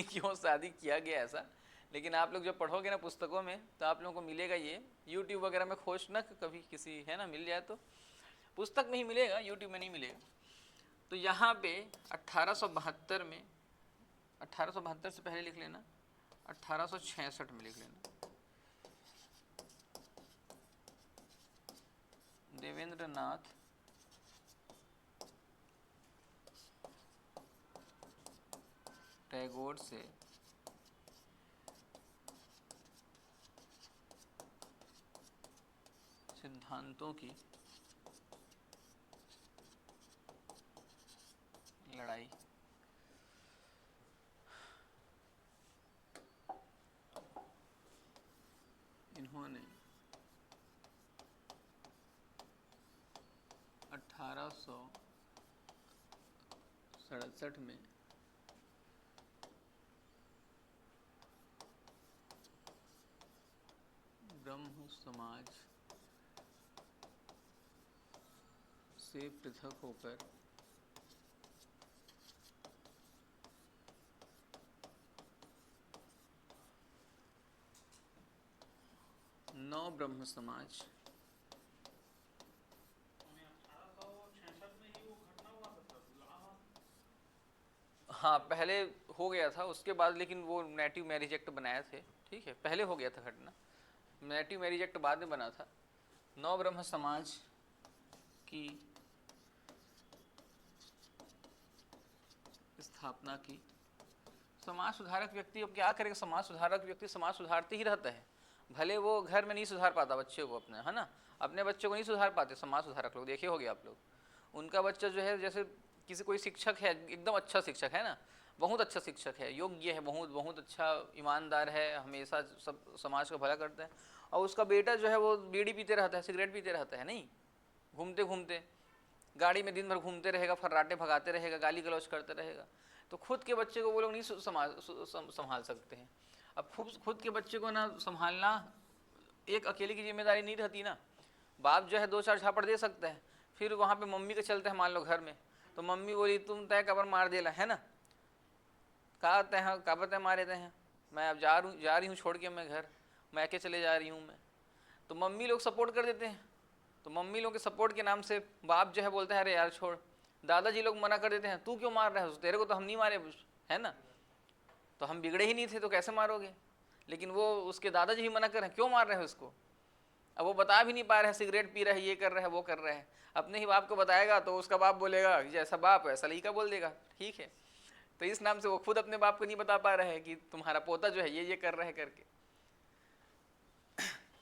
क्यों शादी किया गया ऐसा। लेकिन आप लोग जब पढ़ोगे ना पुस्तकों में तो आप लोगों को मिलेगा, ये यूट्यूब वगैरह में खोजना कभी किसी, है ना, मिल जाए तो पुस्तक में ही मिलेगा, यूट्यूब में नहीं मिलेगा। तो यहाँ पे 1872 में, 1872 से पहले लिख लेना, 1866 में लिख लेना, देवेंद्रनाथ टैगोर से सिद्धांतों की लड़ाई। 1867 में ब्रह्म समाज से पृथक होकर नौ ब्रह्म समाज, हाँ पहले हो गया था, उसके बाद लेकिन वो नेटिव मैरिज एक्ट बनाए थे, ठीक है, पहले हो गया था घटना, नेटिव मैरिज एक्ट बाद में बना था। नौ ब्रह्म समाज की स्थापना की। समाज सुधारक व्यक्ति अब क्या करेगा, समाज सुधारक व्यक्ति समाज सुधारते ही रहता है, भले वो घर में नहीं सुधार पाता बच्चे को अपने, है ना, अपने बच्चे को नहीं सुधार पाते समाज सुधारक लोग, देखे होगे आप लोग, उनका बच्चा जो है, जैसे किसी कोई शिक्षक है, एकदम अच्छा शिक्षक है ना, बहुत अच्छा शिक्षक है, योग्य है, बहुत बहुत अच्छा ईमानदार है, हमेशा सब समाज का भला करता है, और उसका बेटा जो है वो बीड़ी पीते रहता है, सिगरेट पीते रहता है, नहीं, घूमते घूमते गाड़ी में दिन भर घूमते रहेगा, फर्राटे भगाते रहेगा, गाली गलौज करते रहेगा, तो खुद के बच्चे को वो लोग नहीं संभाल सकते हैं। अब खुद के बच्चे को ना संभालना एक अकेले की जिम्मेदारी नहीं रहती ना, बाप जो है दो चार झापड़ दे सकता है, फिर वहाँ पे मम्मी का चलता है मान लो घर में, तो मम्मी बोली तुम तय कबर मार देला, है ना, कहा तय काबर तय मारे तय हैं, मैं अब जा रही हूँ छोड़ के, मैं घर मैके चले जा रही हूँ मैं, तो मम्मी लोग सपोर्ट कर देते हैं, तो मम्मी लोग के सपोर्ट के नाम से बाप जो है बोलता है अरे यार छोड़, दादाजी लोग मना कर देते हैं, तू क्यों मार रहा है, तेरे को तो हम नहीं मारे, है ना, तो हम बिगड़े ही नहीं थे तो कैसे मारोगे, लेकिन वो उसके दादाजी ही मना कर रहे हैं, क्यों मार रहे हैं उसको, अब वो बता भी नहीं पा रहे हैं, सिगरेट पी रहे हैं, ये कर रहे हैं, वो कर रहे हैं, अपने ही बाप को बताएगा तो उसका बाप बोलेगा जैसा बाप वैसा लड़का बोल देगा, ठीक है, तो इस नाम से वो खुद अपने बाप को नहीं बता पा रहे हैं कि तुम्हारा पोता जो है ये कर रहे हैं करके।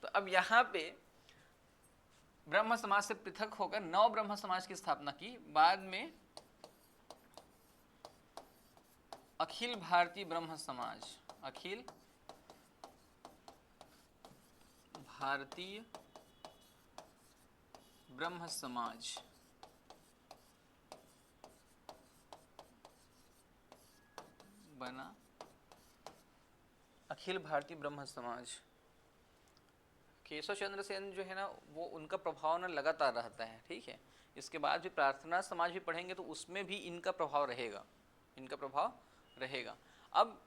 तो अब यहाँ पे ब्रह्म समाज से पृथक होकर नौ ब्रह्म समाज की स्थापना की, बाद में अखिल भारतीय ब्रह्म समाज, अखिल भारतीय ब्रह्म समाज बना, अखिल भारतीय ब्रह्म समाज। केशव चंद्र सेन जो है ना, वो उनका प्रभाव ना लगातार रहता है, ठीक है, इसके बाद भी प्रार्थना समाज भी पढ़ेंगे तो उसमें भी इनका प्रभाव रहेगा, इनका प्रभाव रहेगा। अब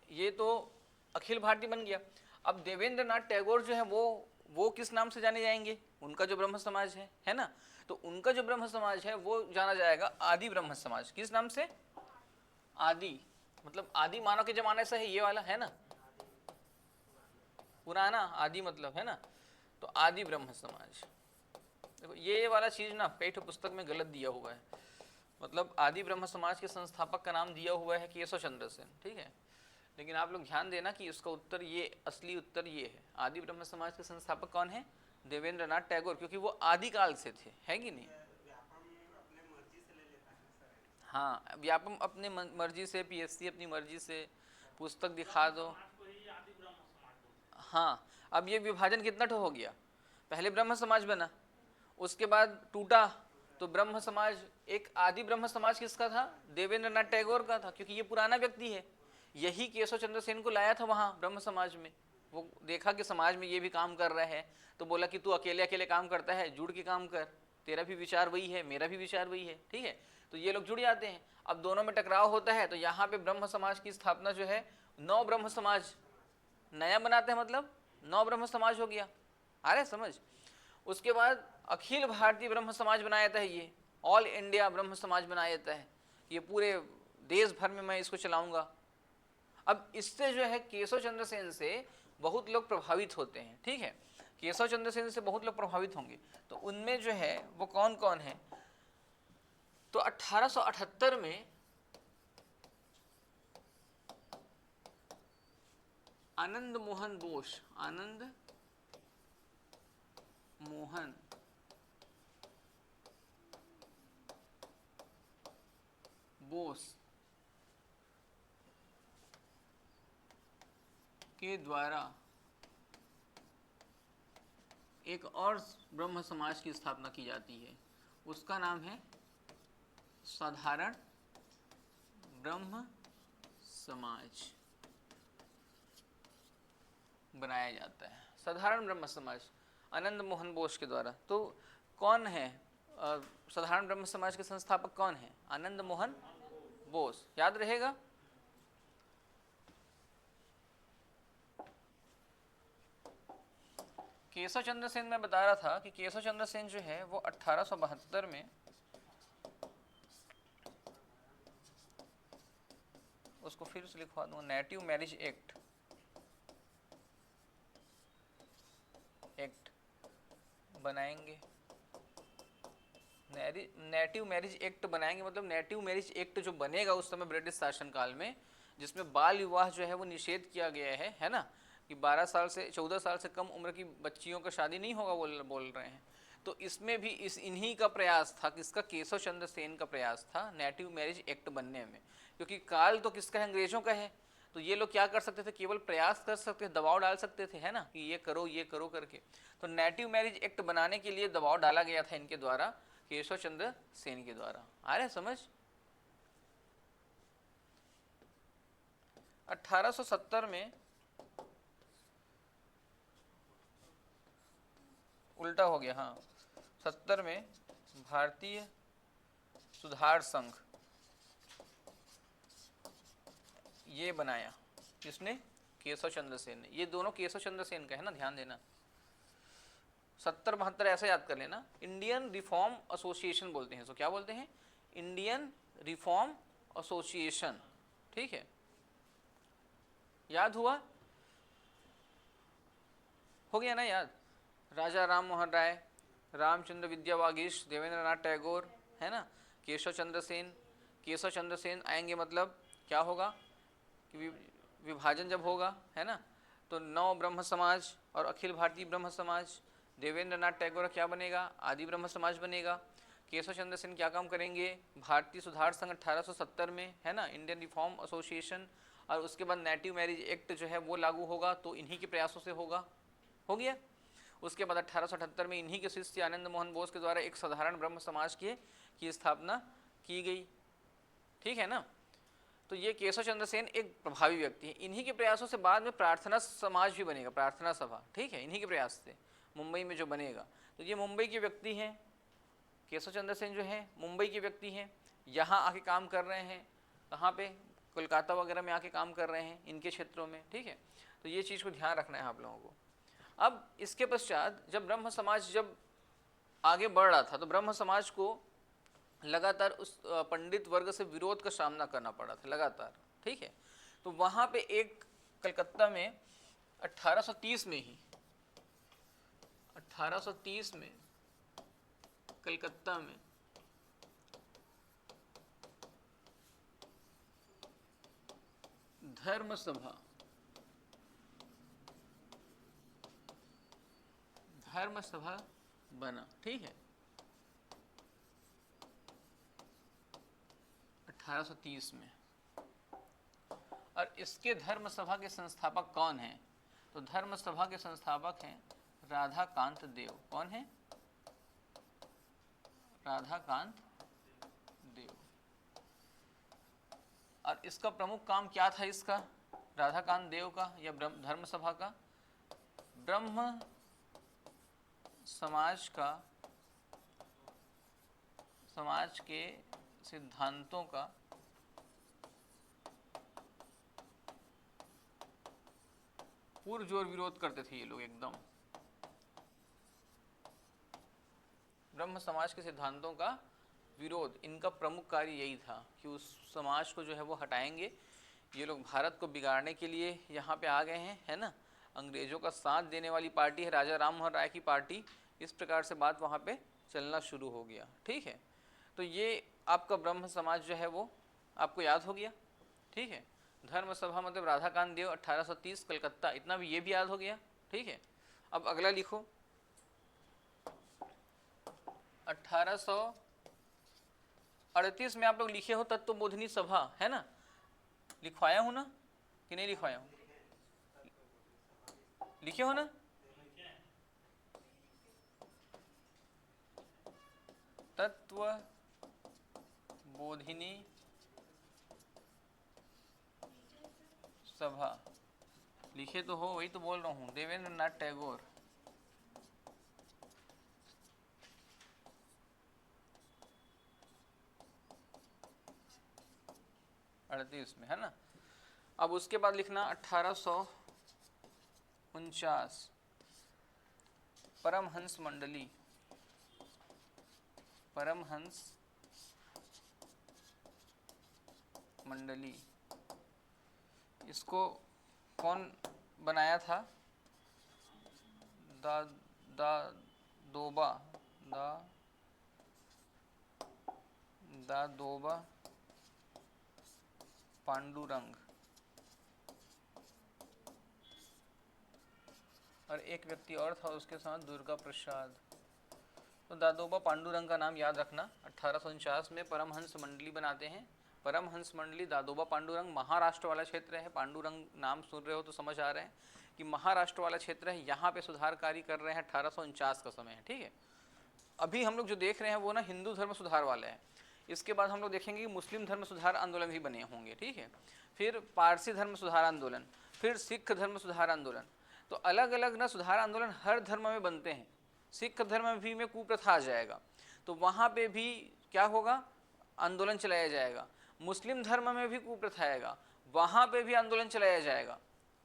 ये तो अखिल भारतीय बन गया। अब देवेंद्र नाथ टैगोर जो है वो किस नाम से जाने जाएंगे, उनका जो ब्रह्म समाज है ना, तो उनका जो ब्रह्म समाज है वो जाना जाएगा आदि ब्रह्म समाज। किस नाम से? आदि, मतलब आदि मानव के जमाने से है ये वाला, है ना, पुराना आदि मतलब, है ना, तो आदि ब्रह्म समाज। देखो ये वाला चीज ना कई ठो पुस्तक में गलत दिया हुआ है, मतलब आदि ब्रह्म समाज के संस्थापक का नाम दिया हुआ है केशव चंद्र सेन, ठीक है, लेकिन आप लोग ध्यान देना कि उसका उत्तर ये, असली उत्तर ये है, आदि ब्रह्म समाज के संस्थापक कौन है? देवेंद्र नाथ टैगोर, क्योंकि वो आदिकाल से थे, है कि नहीं? हाँ, व्यापम अपने मर्जी से, पीएससी अपनी मर्जी से, पुस्तक दिखा दो। हाँ, अब ये विभाजन कितना ठो हो गया, पहले ब्रह्म समाज बना, उसके बाद टूटा, तो ब्रह्म समाज, एक आदि ब्रह्म समाज किसका था? देवेंद्र नाथ टैगोर का था, क्योंकि ये पुराना व्यक्ति है, यही केशव चंद्र सेन को लाया था वहाँ ब्रह्म समाज में, वो देखा कि समाज में ये भी काम कर रहे हैं, तो बोला कि तू अकेले अकेले काम करता है, जुड़ के काम कर, तेरा भी विचार वही है, मेरा भी विचार वही है, ठीक है, तो ये लोग जुड़ जाते हैं। अब दोनों में टकराव होता है, तो यहाँ पे ब्रह्म समाज की स्थापना जो है, नौ ब्रह्म समाज नया बनाते हैं, मतलब नौ ब्रह्म समाज हो गया, आ रहा है समझ? उसके बाद अखिल भारतीय ब्रह्म समाज बनाया जाता है, ये ऑल इंडिया ब्रह्म समाज बनाया जाता है, ये पूरे देश भर में मैं इसको चलाऊंगा। अब इससे जो है केशव चंद्र सेन से बहुत लोग प्रभावित होते हैं, ठीक है, केशव चंद्र सेन से बहुत लोग प्रभावित होंगे, तो उनमें जो है वो कौन कौन है? तो 1878 में आनंद मोहन बोस, आनंद मोहन बोस के द्वारा एक और ब्रह्म समाज की स्थापना की जाती है, उसका नाम है साधारण ब्रह्म समाज बनाया जाता है। साधारण ब्रह्म समाज आनंद मोहन बोस के द्वारा। तो कौन है साधारण ब्रह्म समाज के संस्थापक कौन है? आनंद मोहन बोस, याद रहेगा। केशव चंद्र सेन, मैं बता रहा था कि केशव चंद्र सेन जो है वो 1872 में उसको फिर से लिखवा दूंगा, नेटिव मैरिज एक्ट बनाएंगे। नेटिव मैरिज एक्ट बनाएंगे, मतलब नेटिव मैरिज एक्ट जो बनेगा उस समय ब्रिटिश शासनकाल में, जिसमें बाल विवाह जो है वो निषेध किया गया है ना, कि 12 साल से 14 साल से कम उम्र की बच्चियों का शादी नहीं होगा बोल रहे हैं। तो इसमें भी इन्हीं का प्रयास था, किसका? केशव चंद्र सेन का प्रयास था नेटिव मैरिज एक्ट बनने में, क्योंकि काल तो किसका है? अंग्रेजों का है। तो ये लोग क्या कर सकते थे? केवल प्रयास कर सकते थे, दबाव डाल सकते थे, है ना, कि ये करो करके। तो नेटिव मैरिज एक्ट बनाने के लिए दबाव डाला गया था इनके द्वारा, केशव चंद्र सेन के द्वारा। आ रहे समझ? 1870 में उल्टा हो गया, हाँ, 70 में भारतीय सुधार संघ ये बनाया। किसने? केशव चंद्र सेन ने। ये दोनों केशव चंद्र सेन का है ना, ध्यान देना। 70-72 ऐसे याद कर लेना। इंडियन रिफॉर्म एसोसिएशन बोलते हैं, तो क्या बोलते हैं? इंडियन रिफॉर्म एसोसिएशन, ठीक है, याद हुआ? हो गया ना याद? राजा राम मोहन राय, रामचंद्र विद्यावागीश, देवेंद्र नाथ टैगोर, है ना, केशव चंद्र सेन। केशव चंद्र सेन आएंगे मतलब क्या होगा कि विभाजन जब होगा, है ना, तो नव ब्रह्म समाज और अखिल भारतीय ब्रह्म समाज। देवेंद्र नाथ टैगोर क्या बनेगा? आदि ब्रह्म समाज बनेगा। केशव चंद्र सेन क्या काम करेंगे? भारतीय सुधार संघ 1870 में, है ना, इंडियन रिफॉर्म एसोसिएशन। और उसके बाद नेटिव मैरिज एक्ट जो है वो लागू होगा, तो इन्हीं के प्रयासों से होगा। हो गया। उसके बाद 1878 में इन्हीं के शिष्य आनंद मोहन बोस के द्वारा एक साधारण ब्रह्म समाज की स्थापना की गई, ठीक है ना। तो ये केशव चंद्र सेन एक प्रभावी व्यक्ति है। इन्हीं के प्रयासों से बाद में प्रार्थना समाज भी बनेगा, प्रार्थना सभा, ठीक है, इन्हीं के प्रयास से मुंबई में जो बनेगा। तो ये मुंबई के व्यक्ति हैं, केशव चंद्र सेन जो है मुंबई के व्यक्ति हैं, यहाँ आके काम कर रहे हैं। कहाँ पे? कोलकाता वगैरह में आके काम कर रहे हैं, इनके क्षेत्रों में, ठीक है। तो ये चीज़ को ध्यान रखना है आप लोगों को। अब इसके पश्चात जब ब्रह्म समाज जब आगे बढ़ रहा था, तो ब्रह्म समाज को लगातार उस पंडित वर्ग से विरोध का सामना करना पड़ा था लगातार, ठीक है। तो वहाँ पे एक कलकत्ता में 1830 में ही 1830 में कलकत्ता में धर्म सभा बना, ठीक है, 1830 में। और इसके धर्म सभा के संस्थापक कौन हैं? तो धर्म सभा के संस्थापक हैं राधाकांत देव। कौन है? राधाकांत देव। और इसका प्रमुख काम क्या था इसका, राधाकांत देव का या धर्म सभा का? ब्रह्म समाज के सिद्धांतों का पुरजोर विरोध करते थे ये लोग एकदम। ब्रह्म समाज के सिद्धांतों का विरोध, इनका प्रमुख कार्य यही था कि उस समाज को जो है वो हटाएंगे। ये लोग भारत को बिगाड़ने के लिए यहाँ पे आ गए हैं, है ना। अंग्रेजों का साथ देने वाली पार्टी है राजा राम मोहन राय की पार्टी। इस प्रकार से बात वहाँ पे चलना शुरू हो गया, ठीक है। तो ये आपका ब्रह्म समाज जो है वो आपको याद हो गया, ठीक है। धर्म सभा मतलब राधाकांत देव 1830 कलकत्ता, इतना भी ये भी याद हो गया, ठीक है। अब अगला लिखो 1838 में आप लोग लिखे हो तत्वबोधिनी सभा, है ना। लिखवाया हूँ ना कि नहीं लिखवाया हूँ? लिखे हो ना। तत्व बोधिनी सभा, लिखे तो हो, वही तो बोल रहा हूँ, देवेंद्र नाथ टैगोर। अड़तीस में, है ना। अब उसके बाद लिखना 1849 परमहंस मंडली, परमहंस मंडली, इसको कौन बनाया था? दादोबा पांडुरंग, और एक व्यक्ति और था उसके साथ, दुर्गा प्रसाद। तो दादोबा पांडुरंग का नाम याद रखना। 1849 में परमहंस मंडली बनाते हैं। परमहंस मंडली दादोबा पांडुरंग, महाराष्ट्र वाला क्षेत्र है। पांडुरंग नाम सुन रहे हो तो समझ आ रहे हैं कि महाराष्ट्र वाला क्षेत्र है, यहाँ पे सुधार कार्य कर रहे हैं। 1849 का समय है, ठीक है। अभी हम लोग जो देख रहे हैं वो ना हिंदू धर्म सुधार वाले हैं। इसके बाद हम लोग देखेंगे कि मुस्लिम धर्म सुधार आंदोलन भी बने होंगे, ठीक है। फिर पारसी धर्म सुधार आंदोलन, फिर सिख धर्म सुधार आंदोलन। तो अलग अलग ना सुधार आंदोलन हर धर्म में बनते हैं। सिख धर्म में भी में कुप्रथा आ जाएगा तो वहाँ पे भी क्या होगा, आंदोलन चलाया जाएगा। मुस्लिम धर्म में भी कुप्रथा आएगा, वहाँ पे भी आंदोलन चलाया जाएगा।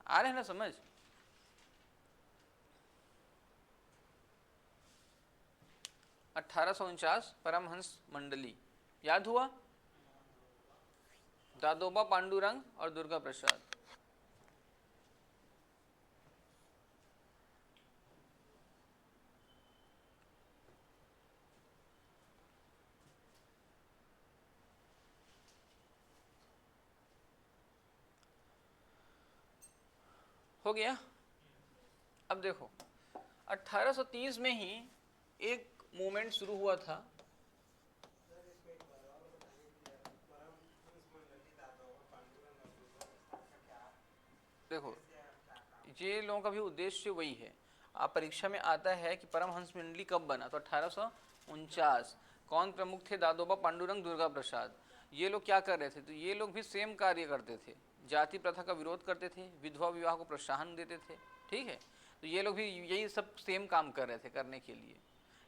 आ रहे हैं ना समझ? 1849 परमहंस मंडली याद हुआ, दादोबा पांडुरंग और दुर्गा प्रसाद। हो गया। अब देखो 1830 में ही एक मूवमेंट शुरू हुआ था। देखो ये लोगों का भी उद्देश्य वही है। आप परीक्षा में आता है कि परमहंस मंडली कब बना, तो 1849। कौन प्रमुख थे? दादोबा पांडुरंग, दुर्गा प्रसाद। ये लोग क्या कर रहे थे? तो ये लोग भी सेम कार्य करते थे, जाति प्रथा का विरोध करते थे, विधवा विवाह को प्रोत्साहन देते थे, ठीक है। तो ये लोग भी यही सब सेम काम कर रहे थे करने के लिए।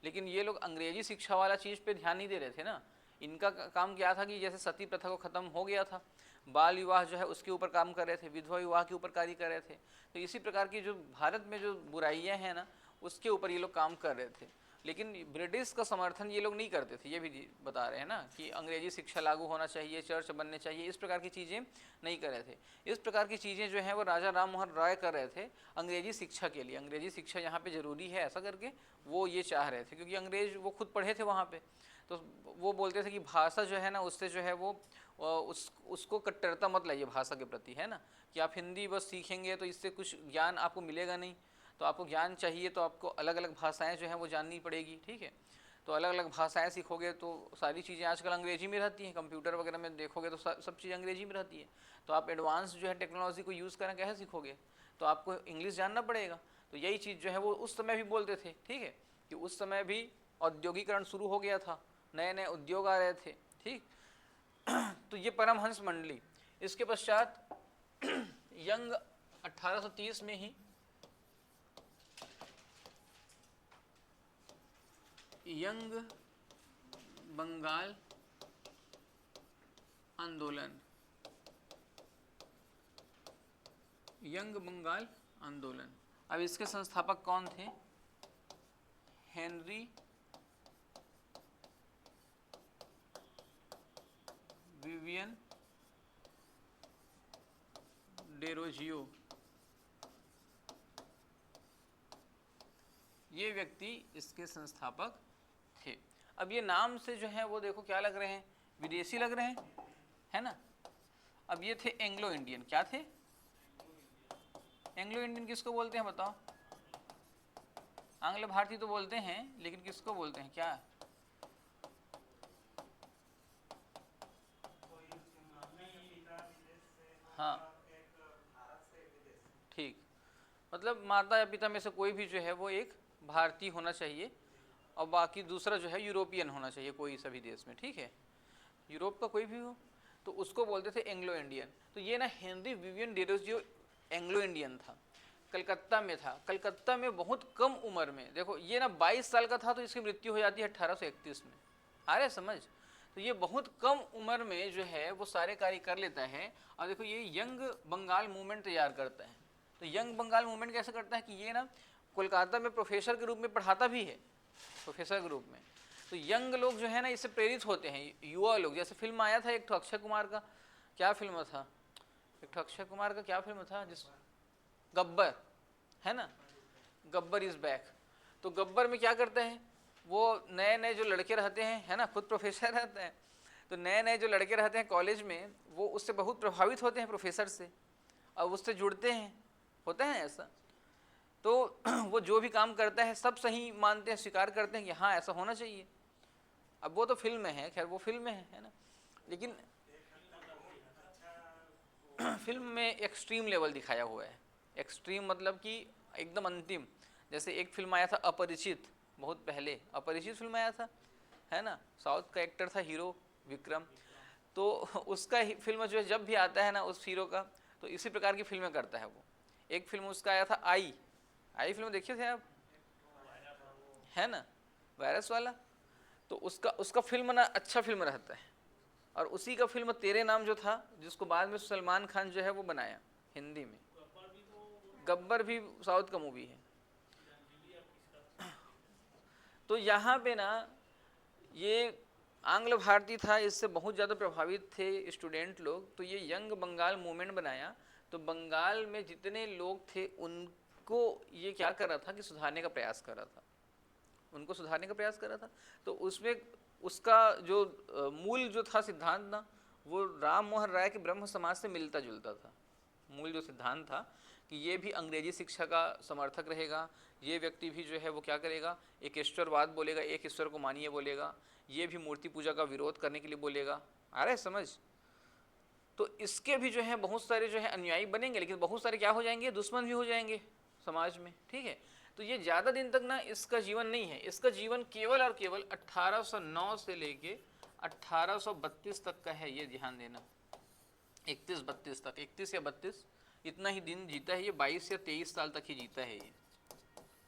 लेकिन ये लोग अंग्रेजी शिक्षा वाला चीज़ पे ध्यान नहीं दे रहे थे ना। इनका काम क्या था कि जैसे सती प्रथा को ख़त्म हो गया था, बाल विवाह जो है उसके ऊपर काम कर रहे थे, विधवा विवाह के ऊपर कार्य कर रहे थे। तो इसी प्रकार की जो भारत में जो बुराइयां हैं ना, उसके ऊपर ये लोग काम कर रहे थे। लेकिन ब्रिटिश का समर्थन ये लोग नहीं करते थे। ये भी बता रहे हैं ना कि अंग्रेजी शिक्षा लागू होना चाहिए, चर्च बनने चाहिए, इस प्रकार की चीज़ें नहीं कर रहे थे। इस प्रकार की चीज़ें जो हैं वो राजा राम मोहन राय कर रहे थे अंग्रेजी शिक्षा के लिए। अंग्रेजी शिक्षा यहाँ पे ज़रूरी है ऐसा करके वो ये चाह रहे थे, क्योंकि अंग्रेज वो खुद पढ़े थे वहाँ पे। तो वो बोलते थे कि भाषा जो है ना उससे जो है वो उसको कट्टरता मत लाइए भाषा के प्रति, है ना, कि आप हिंदी बस सीखेंगे तो इससे कुछ ज्ञान आपको मिलेगा नहीं। तो आपको ज्ञान चाहिए तो आपको अलग अलग भाषाएं जो हैं वो जाननी पड़ेगी, ठीक है। तो अलग अलग भाषाएं सीखोगे तो सारी चीज़ें आजकल अंग्रेजी में रहती हैं। कंप्यूटर वगैरह में देखोगे तो सब चीज़ अंग्रेजी में रहती है। तो आप एडवांस जो है टेक्नोलॉजी को यूज़ करना कैसे सीखोगे? तो आपको इंग्लिश जानना पड़ेगा। तो यही चीज़ जो है वो उस समय भी बोलते थे, ठीक है, कि उस समय भी औद्योगिकरण शुरू हो गया था, नए नए उद्योग आ रहे थे, ठीक। तो ये परमहंस मंडली। इसके पश्चात यंग 1830 में ही यंग बंगाल आंदोलन, यंग बंगाल आंदोलन। अब इसके संस्थापक कौन थे? हेनरी विवियन डेरोजियो, ये व्यक्ति इसके संस्थापक थे। अब ये नाम से जो है वो देखो क्या लग रहे हैं, विदेशी लग रहे हैं, है ना। अब ये थे एंग्लो इंडियन। क्या थे? एंग्लो इंडियन किसको बोलते हैं बताओ? आंग्ल भारतीय तो बोलते हैं, लेकिन किसको बोलते हैं? क्या? हाँ ठीक, मतलब माता या पिता में से कोई भी जो है वो एक भारतीय होना चाहिए और बाकी दूसरा जो है यूरोपियन होना चाहिए कोई सभी देश में, ठीक है। यूरोप का कोई भी हो, तो उसको बोलते थे एंग्लो इंडियन। तो ये ना Henry Vivian Derozio Anglo Indian था, कलकत्ता में था। कलकत्ता में बहुत कम उम्र में, देखो ये ना 22 साल का था तो इसकी मृत्यु हो जाती है 1831 में। आ रहे समझ? तो ये बहुत कम उम्र में जो है वो सारे कार्य कर लेता है। और देखो ये यंग बंगाल मूवमेंट तैयार करता है। तो यंग बंगाल मूवमेंट कैसे करता है कि ये ना कोलकाता में प्रोफेसर के रूप में पढ़ाता भी है, प्रोफेसर के रूप में। तो यंग लोग जो है ना इससे प्रेरित होते हैं, युवा लोग। जैसे फिल्म आया था एक अक्षय कुमार का, क्या फिल्म था, एक अक्षय कुमार का क्या फिल्म था, जिस गब्बर है ना, गब्बर इज बैक। तो गब्बर में क्या करते हैं, वो नए नए जो लड़के रहते हैं, है ना, खुद प्रोफेसर रहते हैं, तो नए नए जो लड़के रहते हैं कॉलेज में, वो उससे बहुत प्रभावित होते हैं प्रोफेसर से, और उससे जुड़ते हैं, होता है ऐसा। तो वो जो भी काम करता है सब सही मानते हैं, स्वीकार करते हैं कि हाँ ऐसा होना चाहिए। अब वो तो फिल्म में है, खैर वो फिल्म में है ना, लेकिन फिल्म में एक्सट्रीम लेवल दिखाया हुआ है। एक्सट्रीम मतलब कि एकदम अंतिम। जैसे एक फिल्म आया था अपरिचित, बहुत पहले अपरिचित फिल्म आया था, है ना, साउथ का एक्टर था हीरो विक्रम। तो उसका फिल्म जो है जब भी आता है ना उस हीरो का, तो इसी प्रकार की फिल्में करता है वो। एक फिल्म उसका आया था आई, आई फिल्म देखिए थे आप, है ना, वायरस वाला। तो उसका उसका फिल्म ना अच्छा फिल्म रहता है। और उसी का फिल्म तेरे नाम जो था, जिसको बाद में सलमान खान जो है वो बनाया हिंदी में। गब्बर भी साउथ का मूवी है। तो यहाँ पे ना ये आंग्ल भारतीय था, इससे बहुत ज़्यादा प्रभावित थे स्टूडेंट लोग। तो ये यंग बंगाल मूवमेंट बनाया। तो बंगाल में जितने लोग थे उनको ये क्या कर रहा था कि सुधारने का प्रयास कर रहा था, उनको सुधारने का प्रयास कर रहा था। तो उसमें उसका जो मूल जो था सिद्धांत ना, वो राम मोहन राय के ब्रह्म समाज से मिलता जुलता था। मूल जो सिद्धांत था कि ये भी अंग्रेजी शिक्षा का समर्थक रहेगा, ये व्यक्ति भी जो है वो क्या करेगा, एक ईश्वरवाद बोलेगा, एक ईश्वर को मानिए बोलेगा, ये भी मूर्ति पूजा का विरोध करने के लिए बोलेगा। आ रहा है समझ? तो इसके भी जो है बहुत सारे जो है अनुयायी बनेंगे, लेकिन बहुत सारे क्या हो जाएंगे, दुश्मन भी हो जाएंगे समाज में, ठीक है। तो ये ज़्यादा दिन तक ना इसका जीवन नहीं है, इसका जीवन केवल और केवल 1809 से लेके 1832 तक का है, ये ध्यान देना। 31-32 तक, 31 या 32 इतना ही दिन जीता है ये, 22 या 23 साल तक ही जीता है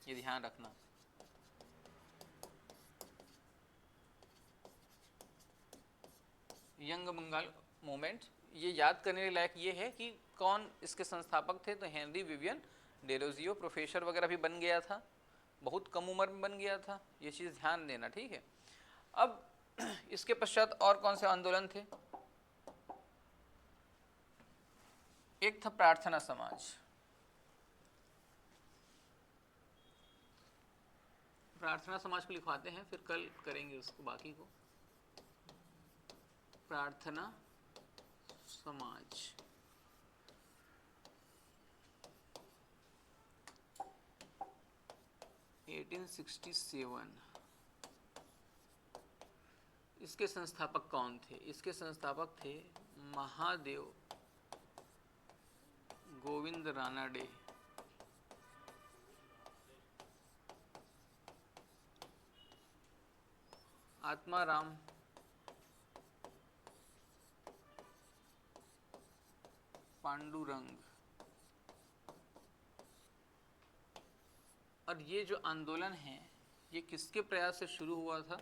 ये ध्यान रखना। यंग बंगाल मूवमेंट, ये याद करने लायक ये है कि कौन इसके संस्थापक थे। तो हेनरी विवियन डेरोजियो, प्रोफेसर वगैरह भी बन गया था, बहुत कम उम्र में बन गया था, ये चीज़ ध्यान देना, ठीक है। अब इसके पश्चात और कौन से आंदोलन थे, एक था प्रार्थना समाज। प्रार्थना समाज को लिखवाते हैं, फिर कल करेंगे उसको बाकी को। प्रार्थना समाज, इसके संस्थापक कौन थे? इसके संस्थापक थे महादेव गोविंद रानाडे, आत्माराम पांडुरंग। और ये जो आंदोलन है ये किसके प्रयास से शुरू हुआ था?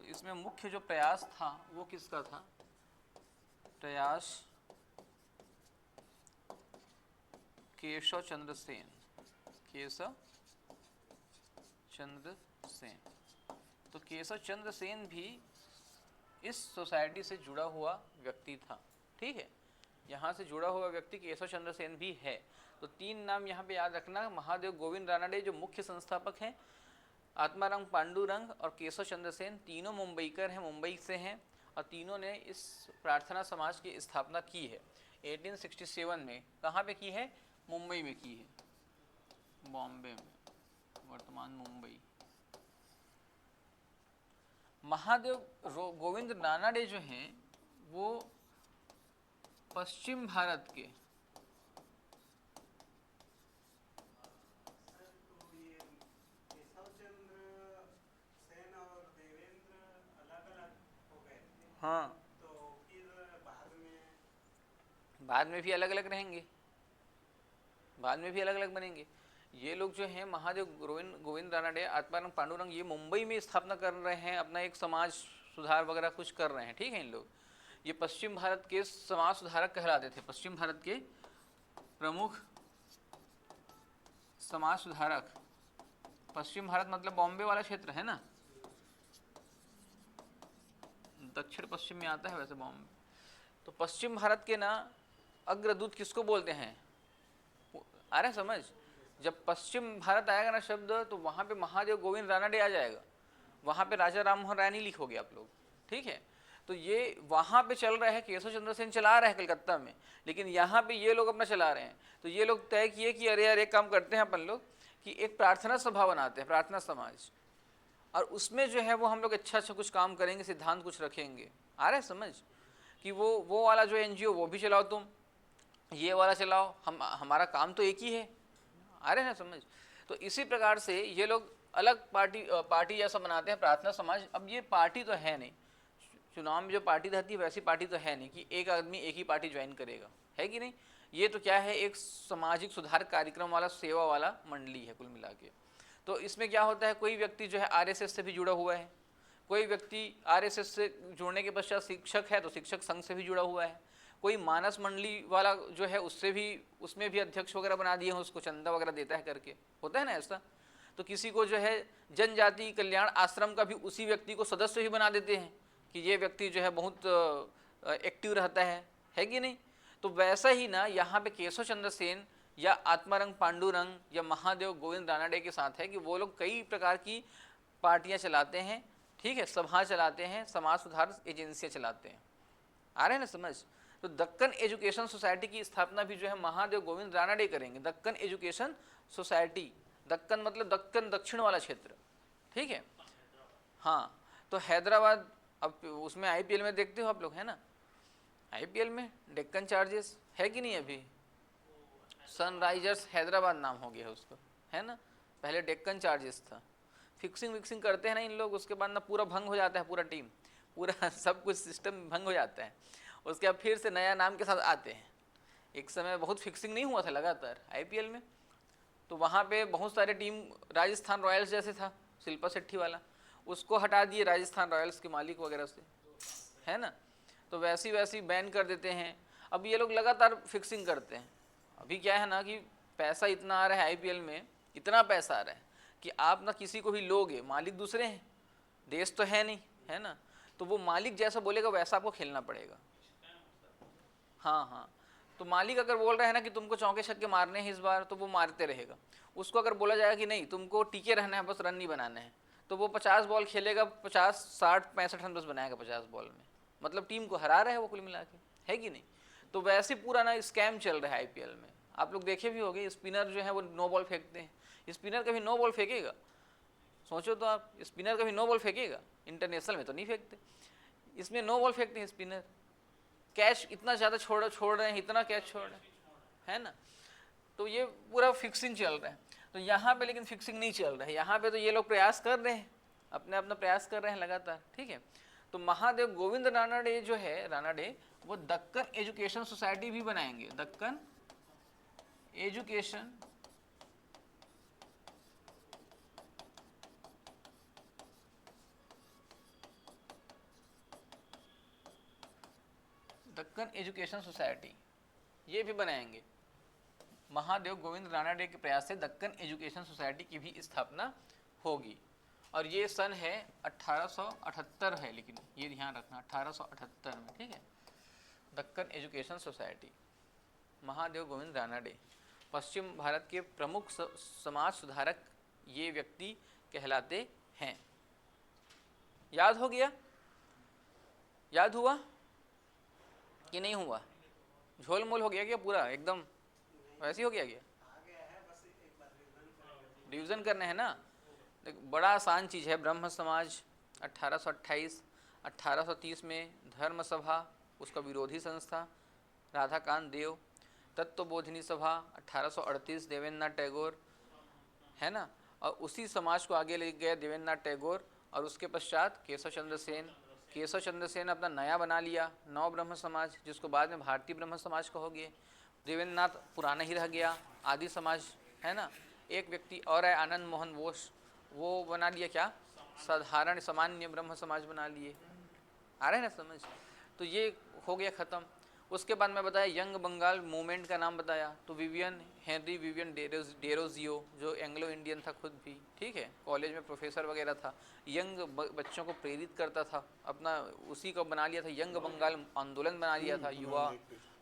तो इसमें मुख्य जो प्रयास था वो किसका था? प्रयास केशव चंद्र सेन, केशव चंद्र सेन। तो केशव चंद्र सेन भी इस सोसाइटी से जुड़ा हुआ व्यक्ति था, ठीक है, यहाँ से जुड़ा हुआ व्यक्ति केशव चंद्र सेन भी है। तो तीन नाम यहाँ पे याद रखना, महादेव गोविंद रानाडे जो मुख्य संस्थापक हैं, आत्माराम पांडुरंग और केशव चंद्र सेन, तीनों मुंबईकर हैं, मुंबई से हैं, और तीनों ने इस प्रार्थना समाज की स्थापना की है 1867 में। कहाँ पे की है? मुंबई में की है, बॉम्बे में, वर्तमान मुंबई। महादेव गोविंद रानाडे जो हैं वो पश्चिम भारत के हाँ बाद में भी अलग अलग रहेंगे, बाद में भी अलग अलग बनेंगे। ये लोग जो हैं महादेव गोविंद रानडे, आत्मारंग पांडुरंग, ये मुंबई में स्थापना कर रहे हैं, अपना एक समाज सुधार वगैरह कुछ कर रहे हैं, ठीक है। इन लोग ये पश्चिम भारत के समाज सुधारक कहलाते थे, पश्चिम भारत के प्रमुख समाज सुधारक। पश्चिम भारत मतलब बॉम्बे वाला क्षेत्र है ना, दक्षिण पश्चिम में आता है वैसे बॉम्बे। तो पश्चिम भारत के ना अग्रदूत किसको बोलते हैं, आ रहा है समझ। जब पश्चिम भारत आएगा ना शब्द, तो वहाँ पे महादेव गोविंद रानडे आ जाएगा, वहाँ पे राजा राम मोहन राय नहीं लिखोगे आप लोग, ठीक है। तो ये वहाँ पे चल रहा है, केशव चंद्र सेन चला रहा है कलकत्ता में, लेकिन यहाँ पे ये लोग अपना चला रहे हैं। तो ये लोग तय किए कि अरे यार एक काम करते हैं अपन लोग कि एक प्रार्थना सभा बनाते हैं, प्रार्थना समाज, और उसमें जो है वो हम लोग अच्छा अच्छा कुछ काम करेंगे, सिद्धांत कुछ रखेंगे। आ रहा है समझ कि वो वाला जो एनजीओ वो भी चलाओ तुम, ये वाला चलाओ, हमारा काम तो एक ही है। आ रहे हैं समझ। तो इसी प्रकार से ये लोग अलग पार्टी जैसा बनाते हैं, प्रार्थना समाज। अब ये पार्टी तो है नहीं, चुनाव में जो पार्टी रहती है वैसी पार्टी तो है नहीं कि एक आदमी एक ही पार्टी ज्वाइन करेगा, है कि नहीं। ये तो क्या है, एक सामाजिक सुधार कार्यक्रम वाला, सेवा वाला मंडली है कुल मिला के। तो इसमें क्या होता है, कोई व्यक्ति जो है आरएसएस से भी जुड़ा हुआ है, कोई व्यक्ति आरएसएस से जुड़ने के पश्चात शिक्षक है तो शिक्षक संघ से भी जुड़ा हुआ है, कोई मानस मंडली वाला जो है उसमें भी अध्यक्ष वगैरह बना दिए हैं, उसको चंदा वगैरह देता है करके, होता है ना ऐसा। तो किसी को जो है जनजाति कल्याण आश्रम का भी उसी व्यक्ति को सदस्य ही बना देते हैं कि ये व्यक्ति जो है बहुत एक्टिव रहता है कि नहीं। तो वैसा ही ना यहाँ पे केशव चंद्र सेन या आत्मारंग पांडुरंग या महादेव गोविंद रानडे के साथ है कि वो लोग कई प्रकार की पार्टियाँ चलाते हैं, ठीक है, सभा चलाते हैं, समाज सुधार एजेंसियाँ चलाते हैं। आ रहे हैं ना समझ। तो दक्कन एजुकेशन सोसाइटी की स्थापना भी जो है महादेव गोविंद रानडे करेंगे। दक्कन एजुकेशन सोसाइटी, दक्कन मतलब दक्कन दक्षिण वाला क्षेत्र, ठीक है। हाँ, तो हैदराबाद, अब उसमें आईपीएल में देखते हो आप लोग, है ना, आईपीएल में डेक्कन चार्जर्स है कि नहीं, अभी सनराइजर्स हैदराबाद नाम हो गया है उसको, है ना, पहले डेक्कन चार्जर्स था। फिक्सिंग विक्सिंग करते हैं ना इन लोग, उसके बाद ना पूरा भंग हो जाता है, पूरा टीम, पूरा सब कुछ सिस्टम भंग हो जाता है। उसके बाद फिर से नया नाम के साथ आते हैं। एक समय बहुत फिक्सिंग नहीं हुआ था लगातार आईपीएल में, तो वहाँ पे बहुत सारे टीम, राजस्थान रॉयल्स जैसे था शिल्पा शेट्टी वाला, उसको हटा दिए राजस्थान रॉयल्स के मालिक वगैरह से, है ना। तो वैसी बैन कर देते हैं। अब ये लोग लगातार फिक्सिंग करते हैं। अभी क्या है ना कि पैसा इतना आ रहा है आईपीएल में, इतना पैसा आ रहा है कि आप ना किसी को भी लोगे, मालिक दूसरे हैं, देश तो है नहीं, है ना, तो वो मालिक जैसा बोलेगा वैसा आपको खेलना पड़ेगा। हाँ, तो मालिक अगर बोल रहा है ना कि तुमको चौके छक्के मारने हैं इस बार, तो वो मारते रहेगा। उसको अगर बोला जाएगा कि नहीं तुमको टीके रहना है, बस रन नहीं बनाने हैं, तो वो 50 बॉल खेलेगा, 50 60 65 रन बस बनाएगा 50 बॉल में, मतलब टीम को हरा रहा है वो कुल मिला के, है कि नहीं। तो वैसे पूरा ना स्कैम चल रहा है आईपीएल में। आप लोग देखे भी होंगे, स्पिनर जो है वो नो बॉल फेंकते हैं। स्पिनर कभी नो बॉल फेंकेगा, सोचो तो आप, स्पिनर कभी नो बॉल फेंकेगा, इंटरनेशनल में तो नहीं फेंकते, इसमें नो बॉल फेंकते हैं स्पिनर। कैच इतना ज़्यादा छोड़ रहे हैं, इतना कैच छोड़ रहे हैं, है ना। तो ये पूरा फिक्सिंग चल रहा है। तो यहाँ पे लेकिन फिक्सिंग नहीं चल रहा है, यहाँ पे तो ये लोग प्रयास कर रहे हैं, अपना प्रयास कर रहे हैं लगातार, ठीक है। तो महादेव गोविंद रानडे जो है, रानडे वो दक्कन एजुकेशन सोसाइटी भी बनाएंगे, Deccan education Deccan education society ये भी बनाएंगे। महादेव गोविंद रानडे के प्रयास से दक्कन एजुकेशन सोसाइटी की भी स्थापना होगी। और ये सन है 1878 है, लेकिन ये ध्यान रखना 1878 में, ठीक है। दक्कन एजुकेशन सोसाइटी, महादेव गोविंद रानडे, पश्चिम भारत के प्रमुख समाज सुधारक ये व्यक्ति कहलाते हैं। याद हो गया, याद हुआ कि नहीं हुआ, झोलमोल हो गया क्या पूरा एकदम, वैसे ही हो गया क्या, रिवीजन करने हैं ना। बड़ा आसान चीज़ है। ब्रह्म समाज 1828, 1830 में धर्म सभा उसका विरोधी संस्था राधाकांत देव, तत्वबोधिनी सभा 1838 देवेंद्रनाथ टैगोर, है ना, और उसी समाज को आगे ले गए देवेंद्रनाथ टैगोर, और उसके पश्चात केशव चंद्र सेन, केशव चंद्र सेन अपना नया बना लिया नव ब्रह्म समाज, जिसको बाद में भारतीय ब्रह्म समाज कहोगे। देवेंद्र नाथ पुराना ही रह गया, आदि समाज, है ना। एक व्यक्ति और है आनंद मोहन बोस, वो बना लिया क्या, साधारण सामान्य ब्रह्म समाज बना लिए। आ रहा है ना समझ। तो ये हो गया ख़त्म। उसके बाद मैं बताया यंग बंगाल मूवमेंट का नाम बताया, तो विवियन हेनरी विवियन डेरोजियो, जो एंग्लो इंडियन था खुद भी, ठीक है, कॉलेज में प्रोफेसर वगैरह था, यंग बच्चों को प्रेरित करता था अपना, उसी को बना लिया था, यंग बंगाल आंदोलन बना लिया था, युवा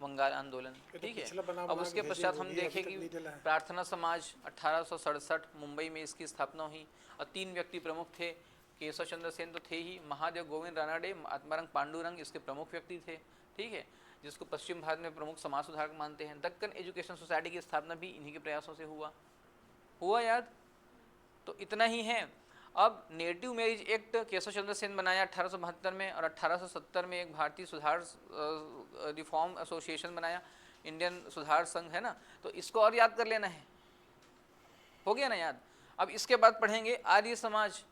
बंगाल आंदोलन, ठीक है। अब उसके पश्चात हम देखें कि प्रार्थना समाज 1867 मुंबई में इसकी स्थापना हुई, और 3 व्यक्ति प्रमुख थे। केशव चंद्र सेन तो थे ही, महादेव गोविंद रानाडे, आत्मारंग पांडुरंग इसके प्रमुख व्यक्ति थे, ठीक है, जिसको पश्चिम भारत में प्रमुख समाज सुधारक मानते हैं। दक्कन एजुकेशन सोसाइटी की स्थापना भी इन्हीं के प्रयासों से हुआ याद। तो इतना ही है। अब native marriage act Keshav Chandra Sen बनाया 1872 में, और 1870 में एक भारतीय सुधार रिफॉर्म एसोसिएशन बनाया, इंडियन सुधार संघ, है ना। तो इसको और याद कर लेना है, हो गया ना याद। अब इसके बाद पढ़ेंगे आर्य समाज।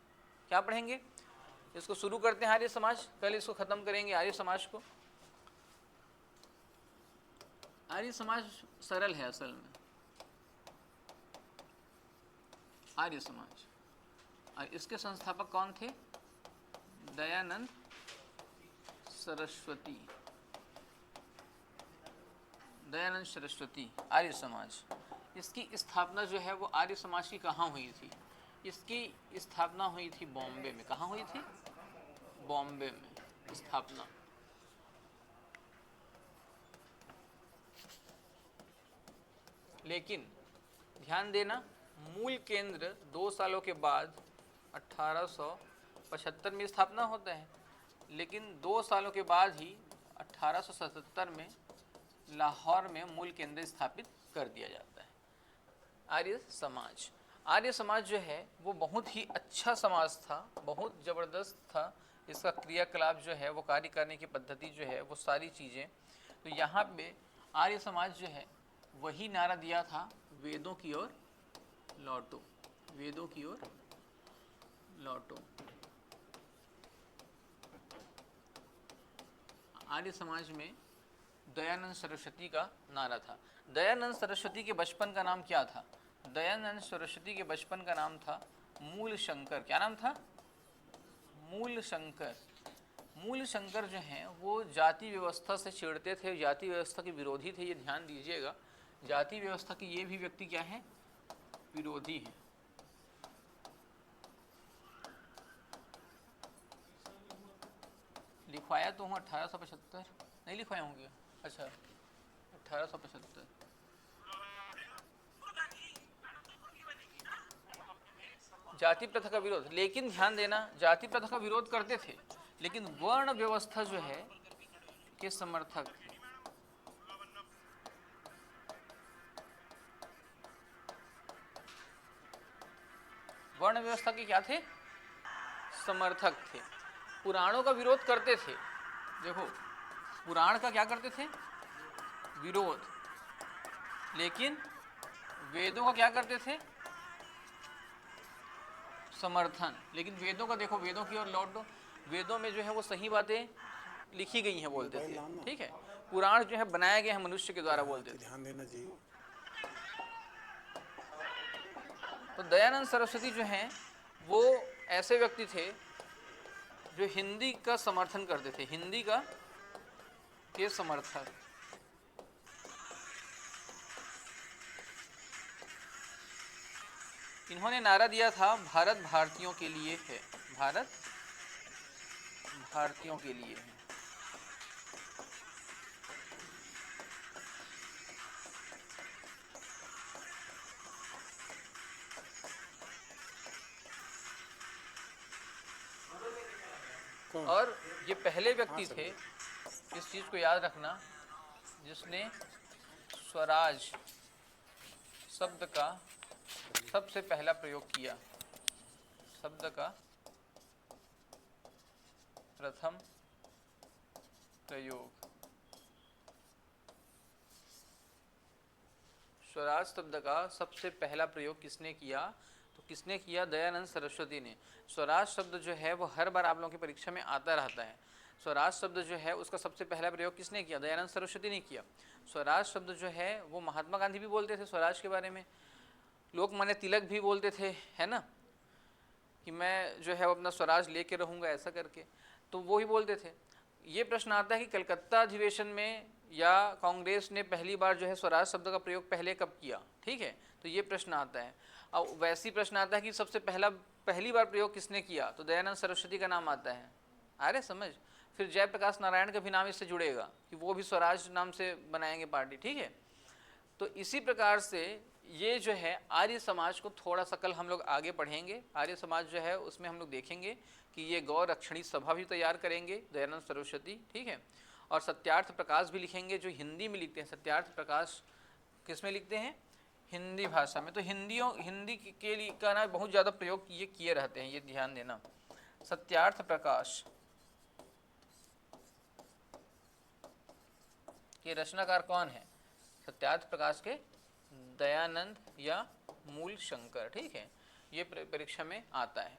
क्या पढ़ेंगे, इसको शुरू करते हैं आर्य समाज, कल इसको खत्म करेंगे आर्य समाज को। आर्य समाज सरल है असल में, आर्य समाज। और इसके संस्थापक कौन थे, दयानंद सरस्वती, दयानंद सरस्वती, आर्य समाज। इसकी स्थापना जो है वो आर्य समाज की कहाँ हुई थी, इसकी स्थापना हुई थी बॉम्बे में। कहाँ हुई थी, बॉम्बे में स्थापना। लेकिन ध्यान देना, मूल केंद्र 2 सालों के बाद 1875 में स्थापना होता है, लेकिन 2 सालों के बाद ही 1877 में लाहौर में मूल केंद्र स्थापित कर दिया जाता है। आर्य समाज, आर्य समाज जो है वो बहुत ही अच्छा समाज था, बहुत ज़बरदस्त था। इसका क्रियाकलाप जो है, वो कार्य करने की पद्धति जो है, वो सारी चीज़ें। तो यहाँ पे आर्य समाज जो है वही नारा दिया था, वेदों की ओर लौटो, वेदों की ओर लौटो। आर्य समाज में दयानंद सरस्वती का नारा था। दयानंद सरस्वती के बचपन का नाम क्या था, दयानंद सरस्वती के बचपन का नाम था मूल शंकर। क्या नाम था, मूल शंकर। मूल शंकर जो हैं वो जाति व्यवस्था से छिड़ते थे, जाति व्यवस्था के विरोधी थे, ये ध्यान दीजिएगा। जाति व्यवस्था के ये भी व्यक्ति क्या है, विरोधी हैं। लिखवाया तो हूँ 1875, नहीं लिखवाए होंगे, अच्छा 1875। जाति प्रथा का विरोध, लेकिन ध्यान देना, जाति प्रथा का विरोध करते थे, लेकिन वर्ण व्यवस्था जो है के समर्थक थे। वर्ण व्यवस्था के क्या थे, समर्थक थे। पुराणों का विरोध करते थे। देखो, पुराण का क्या करते थे, विरोध, लेकिन वेदों का क्या करते थे, समर्थन। लेकिन वेदों का देखो, वेदों की ओर लौट दो, वेदों में जो है वो सही बातें लिखी गई हैं बोलते थे, ठीक है। पुराण जो है बनाया गया है मनुष्य के द्वारा बोलते थे। ध्यान देना जी। तो दयानंद सरस्वती जो हैं वो ऐसे व्यक्ति थे जो हिंदी का समर्थन करते थे, हिंदी का के समर्थक। इन्होंने नारा दिया था, भारत भारतीयों के लिए है, भारत भारतीयों के लिए है। और ये पहले व्यक्ति थे, इस चीज़ को याद रखना, जिसने स्वराज शब्द का सबसे पहला प्रयोग किया, शब्द का प्रथम प्रयोग। स्वराज शब्द का सबसे पहला प्रयोग किसने किया, तो किसने किया? दयानंद सरस्वती ने। स्वराज शब्द जो है वो हर बार आप लोगों की परीक्षा में आता रहता है। स्वराज शब्द जो है उसका सबसे पहला प्रयोग किसने किया? दयानंद सरस्वती ने किया। स्वराज शब्द जो है वो महात्मा गांधी भी बोलते थे स्वराज के बारे में, लोकमान्य तिलक भी बोलते थे, है ना, कि मैं जो है वो अपना स्वराज लेके रहूँगा ऐसा करके, तो वो ही बोलते थे। ये प्रश्न आता है कि कलकत्ता अधिवेशन में या कांग्रेस ने पहली बार जो है स्वराज शब्द का प्रयोग पहले कब किया, ठीक है, तो ये प्रश्न आता है। अब वैसी प्रश्न आता है कि सबसे पहली बार प्रयोग किसने किया, तो दयानंद सरस्वती का नाम आता है। आ रहे समझ? फिर जयप्रकाश नारायण का भी नाम इससे जुड़ेगा कि वो भी स्वराज नाम से बनाएंगे पार्टी, ठीक है। तो इसी प्रकार से ये जो है आर्य समाज को थोड़ा सा कल हम लोग आगे पढ़ेंगे। आर्य समाज जो है उसमें हम लोग देखेंगे कि ये गौ रक्षणी सभा भी तैयार करेंगे दयानंद सरस्वती, ठीक है, और सत्यार्थ प्रकाश भी लिखेंगे, जो हिंदी में लिखते हैं। सत्यार्थ प्रकाश किस में लिखते हैं? हिंदी भाषा में। तो हिंदी के लिए का ना बहुत ज़्यादा प्रयोग ये किए रहते हैं, ये ध्यान देना। सत्यार्थ प्रकाश के रचनाकार कौन है? सत्यार्थ प्रकाश के दयानंद या मूल शंकर, ठीक है, ये परीक्षा में आता है।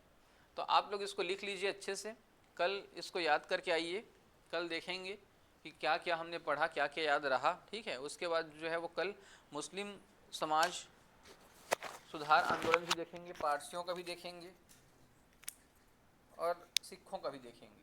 तो आप लोग इसको लिख लीजिए अच्छे से, कल इसको याद करके आइए, कल देखेंगे कि क्या क्या हमने पढ़ा, क्या क्या याद रहा, ठीक है। उसके बाद जो है वो कल मुस्लिम समाज सुधार आंदोलन भी देखेंगे, पारसियों का भी देखेंगे और सिखों का भी देखेंगे।